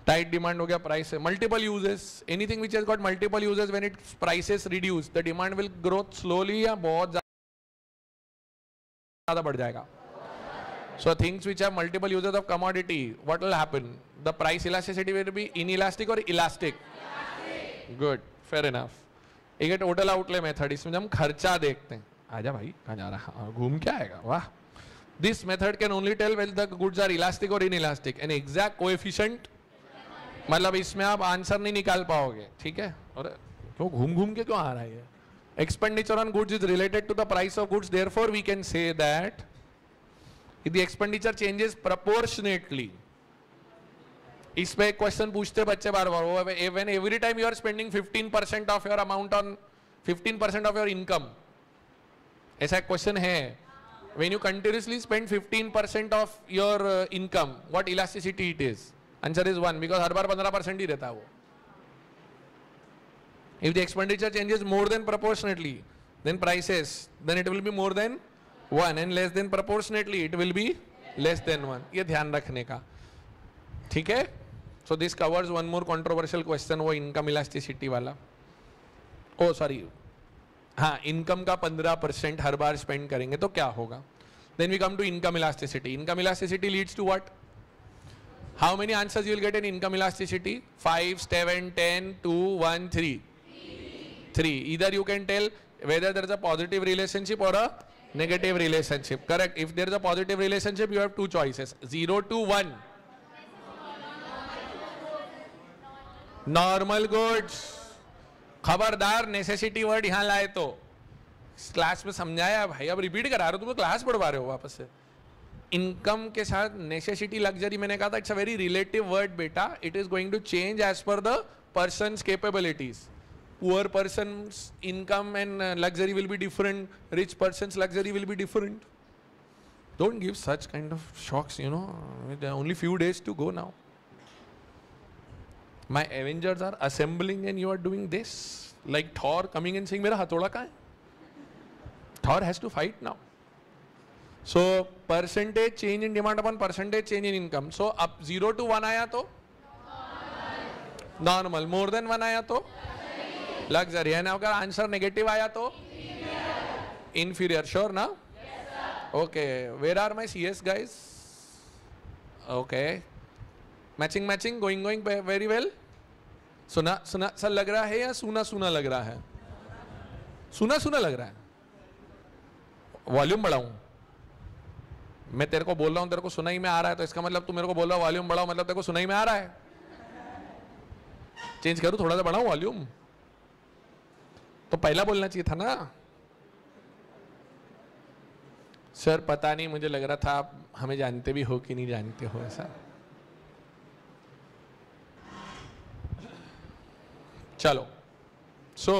टाइट डिमांड हो गया, प्राइस है. Multiple uses, anything which has got multiple uses, when it's prices reduce the demand will grow slowly या बहुत ज्यादा बढ़ जाएगा. So things which have multiple uses of commodity, what will happen? The price elasticity will be inelastic or elastic? Good, fair enough. एक total outlay method, इसमें हम खर्चा देखते हैं. आजा भाई, कहाँ जा रहा है? घूम क्या आएगा? वाह. This method can only tell whether the goods are elastic or inelastic. An exact coefficient, मतलब इसमें आप आंसर नहीं निकाल पाओगे. ठीक है? और क्यों घूम के क्यों आ रहा है? Expenditure on goods is related to the price of goods. Therefore, we can say that if the expenditure changes proportionately, इस पे एक क्वेश्चन पूछते बच्चे बार बार, when every time you are spending 15% of your amount on 15% of your income, ऐसा एक question है, when you continuously spend 15% of your income, what elasticity it is? Answer is 1, because हर बार 15% ही रहता है वो. If the expenditure changes more than proportionately, then prices, then it will be more than 1, and less than proportionately it will be less than 1. ये ध्यान रखने का. ठीक है? So this covers one more controversial question, वो income elasticity वाला. Oh sorry, हाँ, income का 15% हर बार spend करेंगे तो क्या होगा? Then we come to income elasticity. Income elasticity leads to what? How many answers you will get in income elasticity? 5, 7, 10, 2, 1, 3. 3. Either you can tell whether there is a positive relationship or a negative relationship. Correct. If there is a positive relationship, you have two choices. 0 to 1. Normal goods. खबरदार necessity word यहाँ लाए तो. Class में समझाया भाई, अब repeat करा रहे हो, तुम क्लास पढ़वा रहे हो वापस से. इनकम के साथ नेसेसिटी लग्जरी, मैंने कहा था it's a very relative word बेटा. It is going to change as per the person's capabilities. Poor person's income and luxury will be different. Rich person's luxury will be different. Don't give such kind of shocks, you know. There are only few days to go now. My Avengers are assembling and you are doing this. Like Thor coming and saying, "Mera hathoda kahan hai?" Thor has to fight now. So percentage change in demand upon percentage change in income. So up 0 to 1 आया तो normal. More than 1 आया तो luxury है ना. अगर answer negative आया तो inferior. Sure ना? Okay. Where are my CS guys? Okay. Matching going very well. सुना सा लग रहा है या सुना लग रहा है? सुना लग रहा है. वॉल्यूम बढ़ाऊं? मैं तेरे को बोल रहा हूं, तेरे को सुनाई में आ रहा है, तो इसका मतलब तू मेरे को बोल रहा है वॉल्यूम बढ़ाओ, मतलब तेरे को सुनाई में आ रहा है. चेंज करूं, थोड़ा सा बढ़ाऊं वॉल्यूम? तो पहला बोलना चाहिए था ना. सर पता नहीं, मुझे लग रहा था आप हमें जानते भी हो कि नहीं जानते हो ऐसा. चलो. So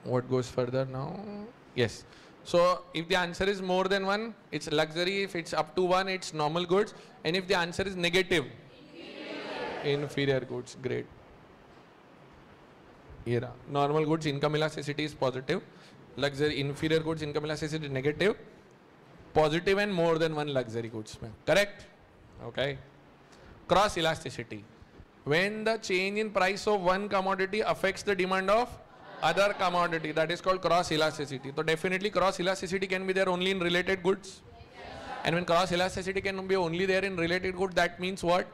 what goes further now? Yes. So if the answer is more than 1, it's luxury. If it's up to 1, it's normal goods. And if the answer is negative, inferior goods. Great. Here, normal goods income elasticity is positive. Luxury inferior goods income elasticity is negative. Positive and more than 1 luxury goods. Correct? Okay. Cross elasticity. When the change in price of one commodity affects the demand of other commodity, that is called cross elasticity. So definitely cross elasticity can be there only in related goods. And when cross elasticity can be only there in related goods, that means what?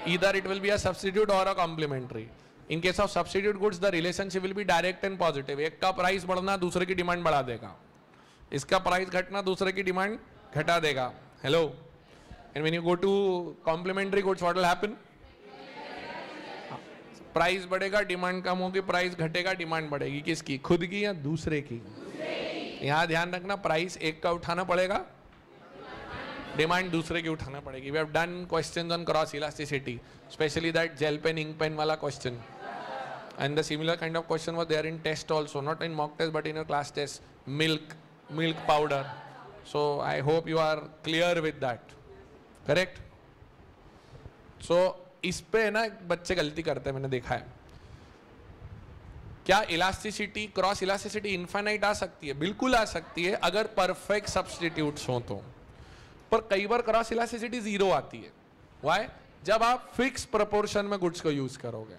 Either it will be a substitute or a complementary. In case of substitute goods, the relationship will be direct and positive. एक का price बढ़ना दूसरे की demand बढ़ा देगा, इसका price घटना दूसरे की डिमांड घटा देगा. Hello. And when you go to complementary goods, what will happen? Price बढ़ेगा, डिमांड कम होगी, प्राइस घटेगा, डिमांड बढ़ेगी. किसकी? खुद की या दूसरे की? यहाँ ध्यान रखना, प्राइस एक का उठाना पड़ेगा, डिमांड दूसरे की उठाना पड़ेगी. We have done questions on cross elasticity, especially that gel pen ink pen वाला question. And the similar kind of question was there in test also, not in mock test but in your class test. Milk powder. So I hope you are clear with that. Correct? So इस पे ना बच्चे गलती करते हैं, मैंने देखा है. क्या इलास्टिसिटी, क्रॉस इलास्टिसिटी इनफाइनाइट आ सकती है? बिल्कुल आ सकती है अगर परफेक्ट सब्स्टिट्यूट्स हो तो. पर कई बार क्रॉस इलास्टिसिटी जीरो आती है. व्हाई? जब आप फिक्स प्रोपोर्शन में गुड्स को यूज करोगे.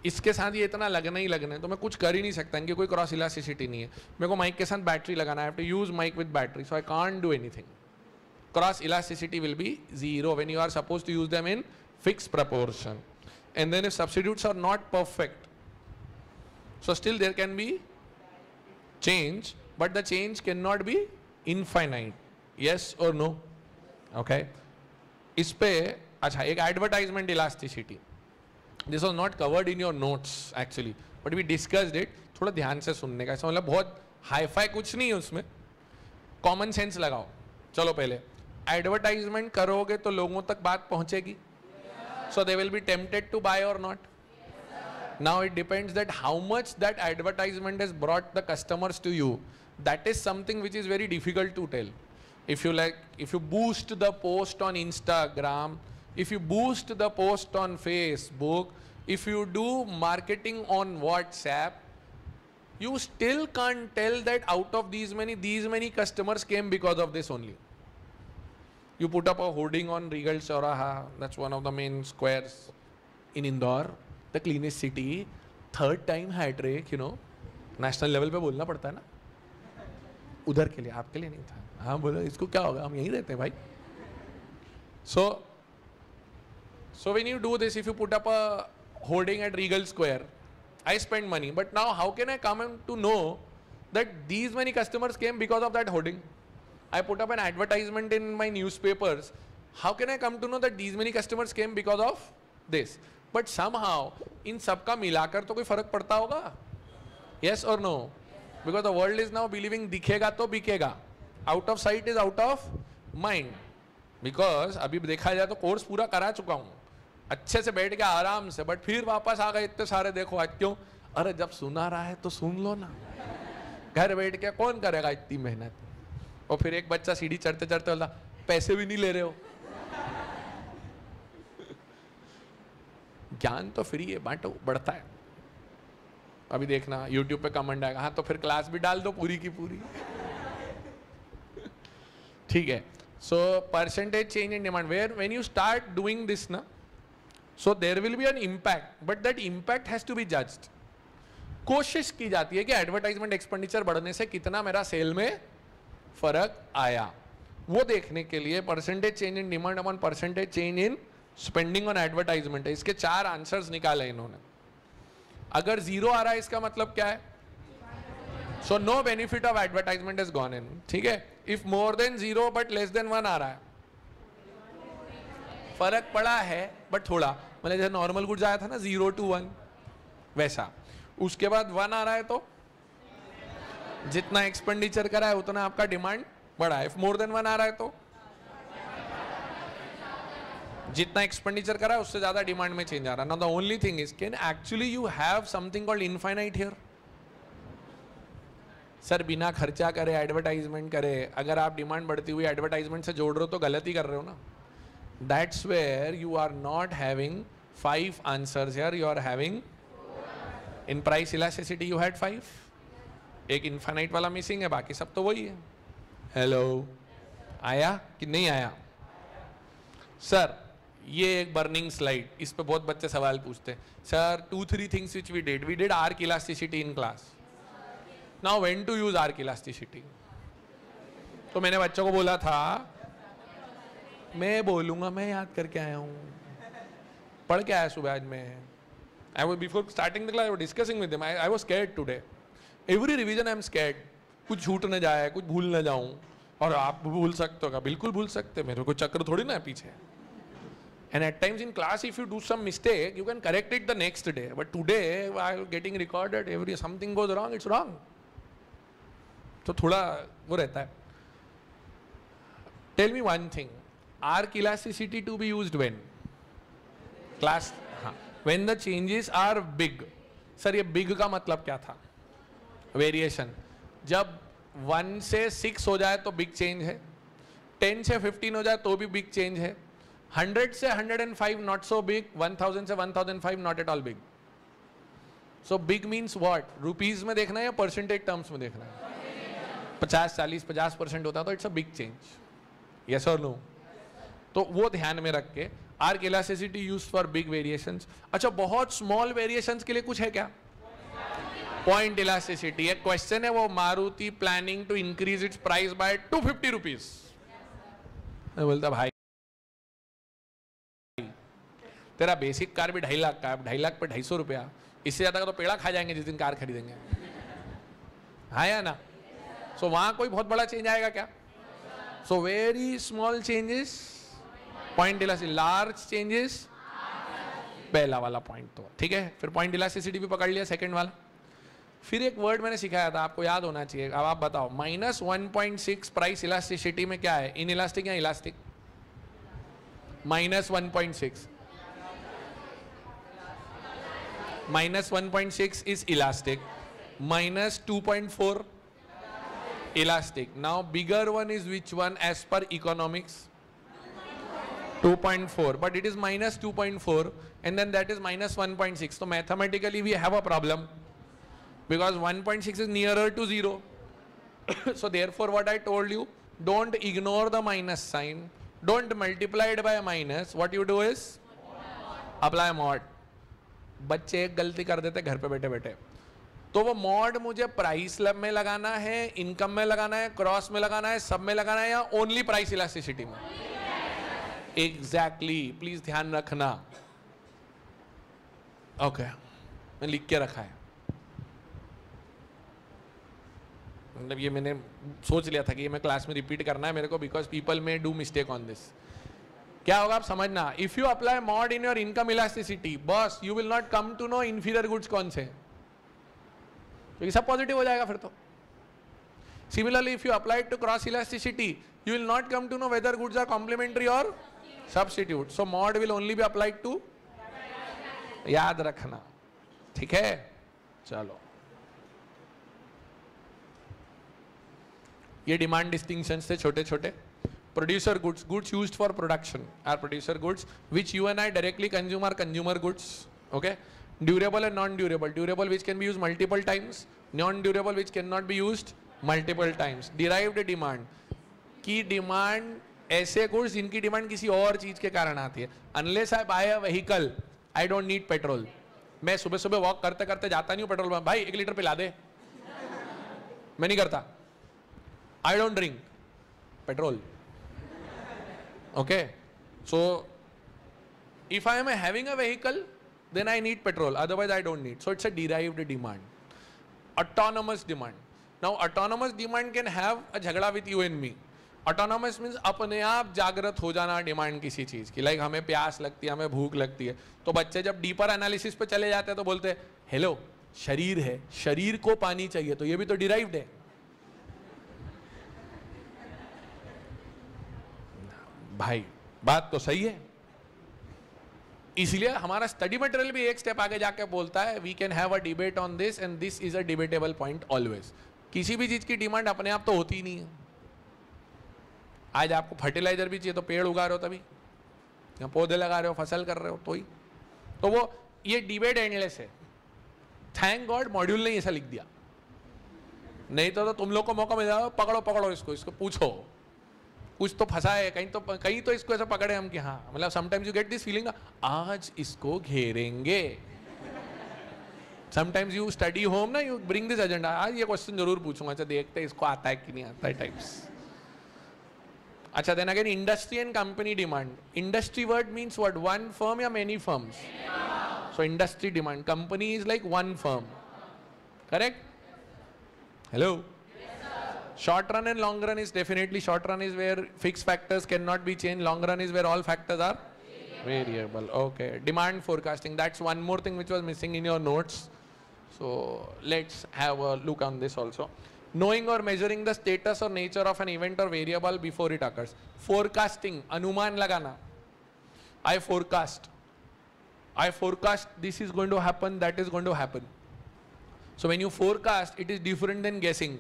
इसके साथ ये इतना लगना ही लगना है, तो मैं कुछ कर ही नहीं सकता, इनकी कोई क्रॉस इलास्टिसिटी नहीं है. मेरे को माइक के साथ बैटरी लगाना है, I have to use mic with battery, so I can't do anything. Cross elasticity will be zero when you are supposed to use them in fixed proportion. And then if substitutes are not perfect, so still there can be change, but the change cannot be infinite. Yes or no? Okay. इस पे अच्छा एक advertisement elasticity. This was not covered in your notes actually, but we discussed it. थोड़ा ध्यान से सुनने का, मतलब बहुत हाई-फाई कुछ नहीं है उसमें. कॉमन सेंस लगाओ. चलो पहले एडवर्टाइजमेंट करोगे तो लोगों तक बात पहुंचेगी. So they will be tempted to buy or not. Now it depends that how much that advertisement has brought the customers to you. That is something which is very difficult to tell. If you boost the post on Instagram, if you boost the post on Facebook, if you do marketing on WhatsApp, you still can't tell that out of these many customers came because of this only. You put up a hoarding on Regal Chauraha, that's one of the main squares in Indore, the cleanest city, 3rd time hat trick, you know, national level पे बोलना पड़ता है ना, उधर के लिए, आपके लिए नहीं था. हाँ बोलो, इसको क्या होगा, हम यहीं रहते हैं भाई. So when you do this, if you put up a hoarding at Regal Square, I spend money, but now how can I come to know that these many customers came because of that hoarding? I put up an advertisement in my newspapers. How can I come to know that these many customers came because of this? But somehow, in सबका मिलाकर तो कोई फर्क पड़ता होगा? Yes or no? Because the world is now believing दिखेगा तो बिकेगा. Out of sight is out of mind. Because अभी देखा जाए तो कोर्स पूरा करा चुका हूँ, अच्छे से बैठ के आराम से, बट फिर वापस आ गए इतने सारे. देखो आज क्यों? अरे जब सुना रहा है तो सुन लो ना. घर बैठ के कौन करेगा इतनी मेहनत? और फिर एक बच्चा सीढ़ी चढ़ते चढ़ते बोला पैसे भी नहीं ले रहे हो. ज्ञान तो फ्री है, बांटो, बढ़ता है. अभी देखना YouTube पे कमेंट आएगा, हाँ तो फिर क्लास भी डाल दो पूरी की पूरी. ठीक है. So percentage change in demand, where when you start doing this ना, so there will be an impact, but that impact has to be judged. कोशिश की जाती है कि एडवर्टाइजमेंट एक्सपेंडिचर बढ़ने से कितना मेरा सेल में फर्क आया, वो देखने के लिए percentage change in demand upon percentage change in spending on advertisement है. इसके 4 आंसर्स निकाले इन्होंने. अगर 0 आ रहा है इसका मतलब क्या है? So no benefit of advertisement is gone in. ठीक है. If more than 0 but less than 1 आ रहा है, फर्क पड़ा है बट थोड़ा, मतलब जैसे नॉर्मल गुड्स आया था ना 0 to 1, वैसा. उसके बाद 1 आ रहा है तो जितना एक्सपेंडिचर करा है उतना आपका डिमांड बढ़ा है. इफ मोर देन 1 आ रहा है तो जितना एक्सपेंडिचर करा है उससे ज्यादा डिमांड में चेंज आ रहा है. Now the only thing is, can actually you have something called infinite here? Sir बिना खर्चा करे एडवर्टाइजमेंट करे, अगर आप डिमांड बढ़ती हुई एडवर्टाइजमेंट से जोड़ रहे हो तो गलत ही कर रहे हो ना. That's where you are not having 5 answers here, you are having in price elasticity you had 5. एक इनफाइनाइट वाला मिसिंग है, बाकी सब तो वही है. हेलो, आया कि नहीं आया? सर ये एक बर्निंग स्लाइड, इस पे बहुत बच्चे सवाल पूछते हैं. Sir 2-3 things which we did arc elasticity in class. Now when to use arc elasticity? तो मैंने बच्चों को बोला था, मैं बोलूंगा, मैं याद करके आया हूँ, पढ़ के आया सुबह आज मैं. I was before starting the class, I was discussing with them. I was scared today. Every revision I am scared. कुछ छूट न जाए, कुछ भूल न जाऊं. और आप भूल सकते हो? बिल्कुल भूल सकते, मेरे को चक्र थोड़ी ना है पीछे. And at times in class, if you do some mistake, you can correct it the next day. But today, while getting recorded, something goes wrong, it's wrong. तो थोड़ा वो रहता है. Tell me one thing. Arc elasticity to be used when? Class, हाँ. When the changes are big. Sir ये big का मतलब क्या था? Variation. जब 1 से 6 हो जाए तो big change है, 10 से 15 हो जाए तो भी big change है, 100 से 105 not so big, 1000 से 1005 not at all big. So big means what? Rupees में देखना है या percentage terms में देखना है? 50, 40, 50% होता तो it's a big change. Yes or no? तो वो ध्यान में रख के arc elasticity used for big variations. अच्छा, बहुत स्मॉल वेरिएशंस के लिए कुछ है क्या? Point elasticity. एक क्वेश्चन है वो, Maruti planning to increase its price by 250 rupees. मैं बोलता भाई तेरा बेसिक कार भी 2.5 लाख का है, 2.5 लाख पे 250 रुपया, इससे ज्यादा का तो पेड़ा खा जाएंगे जिस दिन कार खरीदेंगे. हाँ या ना? सो वहां कोई बहुत बड़ा चेंज आएगा क्या? So very small changes point elasticity, large changes पहला वाला पॉइंट. तो ठीक है, फिर पॉइंट इलास्टिसिटी भी पकड़ लिया, सेकंड वाला. फिर एक वर्ड मैंने सिखाया था, आपको याद होना चाहिए. अब आप बताओ, -1.6 प्राइस इलास्टिसिटी में क्या है? इन इलास्टिक या elastic? -1.6. -1.6 is elastic, -2.4 elastic. Now bigger one is which one as per economics? 2.4, but it is -2.4 and then that is -1.6. So mathematically we have a problem because 1.6 is nearer to 0. So therefore what I told you, don't ignore the minus sign, don't multiply it by a minus. What you do is apply mod. बच्चे एक गलती कर देते घर पे बैठे बैठे, तो वो मॉड मुझे प्राइस में लगाना है, इनकम में लगाना है, क्रॉस में लगाना है, सब में लगाना है, या ओनली प्राइस इलास्टिसिटी में? एग्जैक्टली, प्लीज ध्यान रखना. ओके, मैं लिख के रखा है, मतलब ये मैंने सोच लिया था कि ये मैं क्लास में रिपीट करना है मेरे को, because people may do mistake on this. क्या होगा आप समझना, if you apply mod in your income elasticity, बस you will not come to know inferior goods कौन से, क्योंकि सब पॉजिटिव हो जाएगा फिर तो. Similarly if you apply to cross elasticity, you will not come to know whether goods are complementary और substitute. So mod will only be applied to, याद रखना. ठीक है, चलो. ये डिमांड डिस्टिंक्शंस थे छोटे छोटे. Producer goods, goods used for production are producer goods, which you and I directly consume are consumer goods. Okay, durable and non-durable. Durable which can be used multiple times, non-durable which cannot be used multiple times. Derived demand की demand ऐसे goods जिनकी demand किसी और चीज के कारण आती है. Unless I buy a vehicle, I don't need petrol. मैं सुबह सुबह वॉक करते करते जाता नहीं हूँ पेट्रोल पंप, भाई 1 लीटर पिला दे, मैं नहीं करता. I don't drink petrol. Okay, so if I am having a vehicle, then I need petrol, otherwise I don't need. So it's a derived demand. Autonomous demand. Now autonomous demand can have a झगड़ा with you and me. Autonomous means अपने आप जागृत हो जाना demand किसी चीज की. Like हमें प्यास लगती है, हमें भूख लगती है, तो बच्चे जब डीपर एनालिसिस पे चले जाते हैं तो बोलते हैं हेलो शरीर है, शरीर को पानी चाहिए, तो ये भी तो डिराइव्ड है. भाई बात तो सही है. इसलिए हमारा स्टडी मटेरियल भी एक स्टेप आगे जाके बोलता है we can have a debate on this and this is a debatable point always. किसी भी चीज की डिमांड अपने आप तो होती ही नहीं है. आज आपको फर्टिलाइजर भी चाहिए तो पेड़ उगा रहे हो तभी, या पौधे लगा रहे हो, फसल कर रहे हो तो ही. तो वो ये डिबेट एंडलेस है. थैंक गॉड मॉड्यूल ने ऐसा लिख दिया, नहीं तो तुम लोग को मौका मिल जाएगा, पकड़ो पकड़ो इसको, इसको पूछो कुछ तो फंसा है कहीं तो इसको ऐसा पकड़े हम कि हाँ, मतलब sometimes you get this feeling आज इसको घेरेंगे. समटाइम्स यू स्टडी होम ना, यू ब्रिंग दिस एजेंडा, आज ये क्वेश्चन जरूर पूछूंगा, अच्छा देखते हैं इसको आता है कि नहीं आता है टाइप्स. अच्छा, then again industry and company demand. Industry word means what? One firm या many firms? So industry demand. Company is like one firm, correct? Hello. Short run and long run is definitely, short run is where fixed factors cannot be changed, long run is where all factors are variable. Okay, demand forecasting, that's one more thing which was missing in your notes, so let's have a look on this also. Knowing or measuring the status or nature of an event or variable before it occurs. Forecasting, अनुमान लगाना. I forecast I forecast this is going to happen, that is going to happen. So when you forecast, it is different than guessing.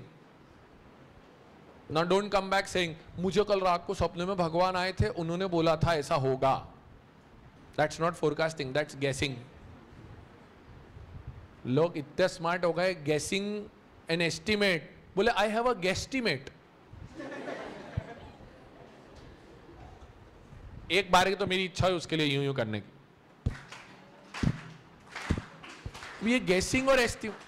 Now don't come back saying, मुझे कल रात को सपने में भगवान आए थे, उन्होंने बोला था ऐसा होगा. That's not forecasting, that's guessing. लोग इतने स्मार्ट हो गए, guessing an estimate. बोले I have a guesstimate. एक बार की तो मेरी इच्छा है उसके लिए यूं यूं करने की. ये guessing और estimate.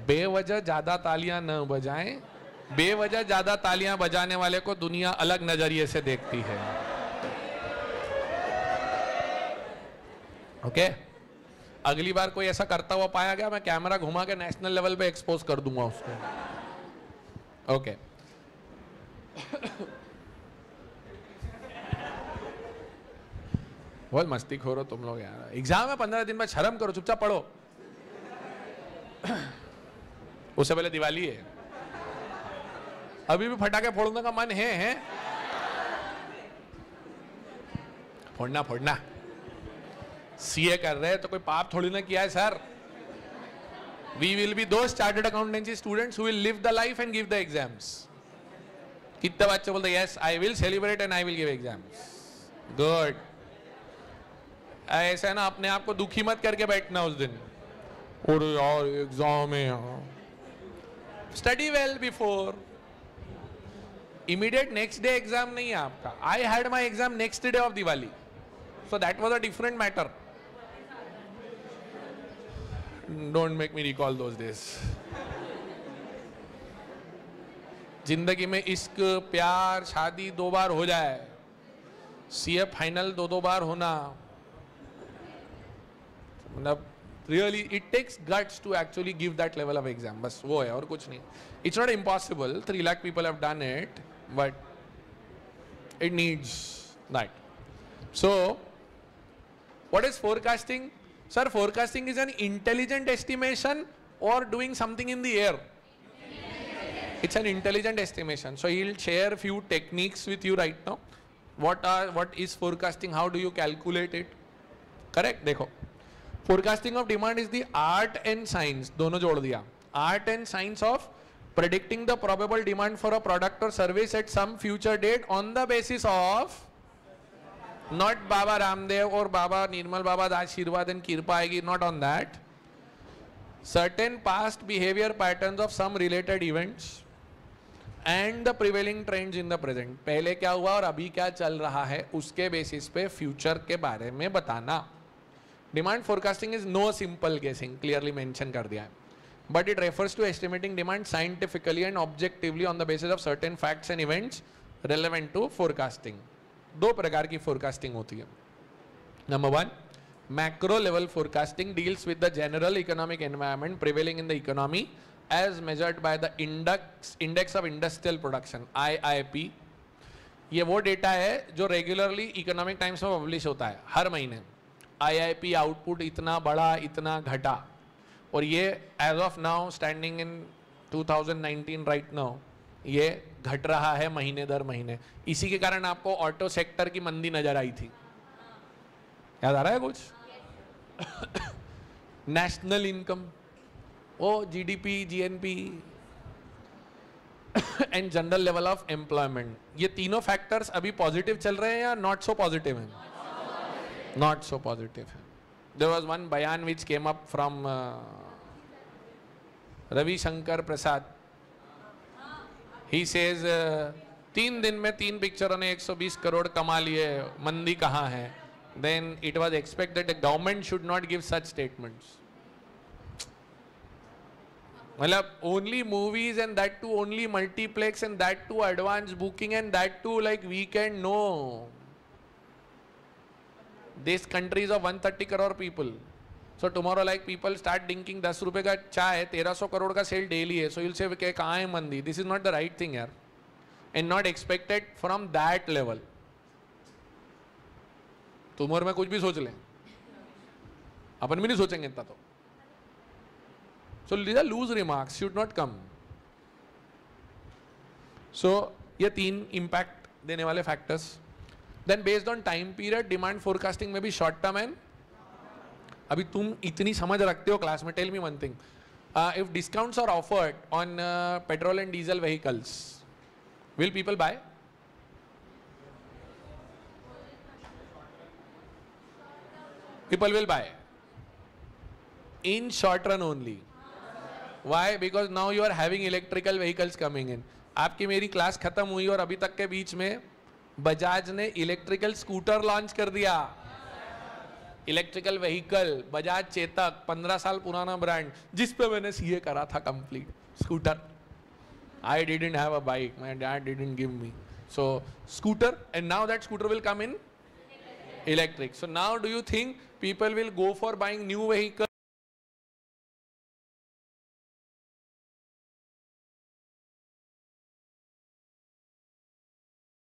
बेवजह ज्यादा तालियां न बजाएं. बेवजह ज्यादा तालियां बजाने वाले को दुनिया अलग नजरिए से देखती है. ओके? अगली बार कोई ऐसा करता हुआ पाया गया, मैं कैमरा घुमा के नेशनल लेवल पे एक्सपोज कर दूंगा उसको. ओके. बहुत मस्ती खोरो तुम लोग यार. एग्जाम है 15 दिन में, शर्म करो, चुपचाप पढ़ो. उससे पहले दिवाली है. अभी भी फटाके फोड़ने का मन है? फोड़ना फोड़ना. सीए कर रहे हैं तो कोई पाप थोड़ी ना किया है sir. We will be those chartered accountancy students who will live the life and give the exams. कितने बच्चे बोलते yes I will celebrate and I will give exams. Good. ऐसा ना अपने आप को दुखी मत करके बैठना उस दिन. और यार एग्जाम है. Study well before. Immediate next day exam नहीं है आपका. I had my exam next day of Diwali, so that was a different matter. Don't make me recall those days. जिंदगी में इश्क, प्यार, शादी 2 बार हो जाए, सीए फाइनल 2 बार होना, मतलब really it takes guts to actually give that level of exam. बस वो है और कुछ नहीं. It's not impossible. 3 lakh people have done it, but it needs that. So, what is forecasting? Sir, forecasting is an intelligent estimation or doing something in the air. It's an intelligent estimation. So he'll share few techniques with you right now. What is forecasting? How do you calculate it? Correct? देखो. Forecasting of demand is the art and science. दोनों जोड़ दिया. Art and science of predicting the probable demand for a product or service at some future date on the basis of not Baba Ramdev or Baba Nirmal Baba's Ashirwad and Kirpa aayegi, not on that. Certain past behavior patterns of some related events and the prevailing trends in the present. पहले क्या हुआ और अभी क्या चल रहा है उसके बेसिस पे फ्यूचर के बारे में बताना. Demand forecasting is no simple guessing, clearly mention कर दिया है. But it refers to estimating demand scientifically and objectively on the basis of certain facts and events relevant to forecasting. 2 प्रकार की forecasting होती है. Number 1, macro level forecasting deals with the general economic environment prevailing in the economy as measured by the index of industrial production, IIP. ये वो data है जो regularly economic times में publish होता है हर महीने. IIP आउटपुट इतना बढ़ा, इतना घटा, और ये as of now standing in 2019 right now ये घट रहा है महीने दर महीने. इसी के कारण आपको ऑटो सेक्टर की मंदी नजर आई थी. याद आ रहा है कुछ? National income, or GDP, GNP and general level of employment, ये तीनों फैक्टर्स अभी पॉजिटिव चल रहे हैं या नॉट सो पॉजिटिव हैं? Not so positive. There was one bayan which came up from Ravi Shankar Prasad. He says 3 दिन में 3 पिक्चरों ने 120 करोड़ कमा लिए, मंदी कहाँ है? Then it was expected the government should not give such statements. मतलब only movies and that too only multiplex and that too advance booking and that too like weekend, no. This country is of 130 crore people. So tomorrow like people start drinking 10 रुपए का चाय, 1300 करोड़ का cell daily है. So you'll say कि कहाँ है मंदी? This is not the right thing यार, and not expected from that level. तुम और मैं कुछ भी सोच लें, अपन भी नहीं सोचेंगे इतना तो. So these are loose remarks, should not come. So ये 3 impact देने वाले factors. Then based on time period, demand forecasting में भी short term and अभी तुम इतनी समझ रखते हो क्लास में, tell me one thing, if discounts are offered on petrol and diesel vehicles, will people buy? People will buy in short run only. Why? Because now you are having electrical vehicles coming in. आपकी मेरी class खत्म हुई और अभी तक के बीच में बजाज ने इलेक्ट्रिकल स्कूटर लॉन्च कर दिया. इलेक्ट्रिकल व्हीकल बजाज चेतक, 15 साल पुराना ब्रांड, जिस पे मैंने सीए करा था complete. Scooter, I didn't have a bike, my dad didn't give me. So scooter, and now that scooter will come in electric. So now do you think people will go for buying new vehicle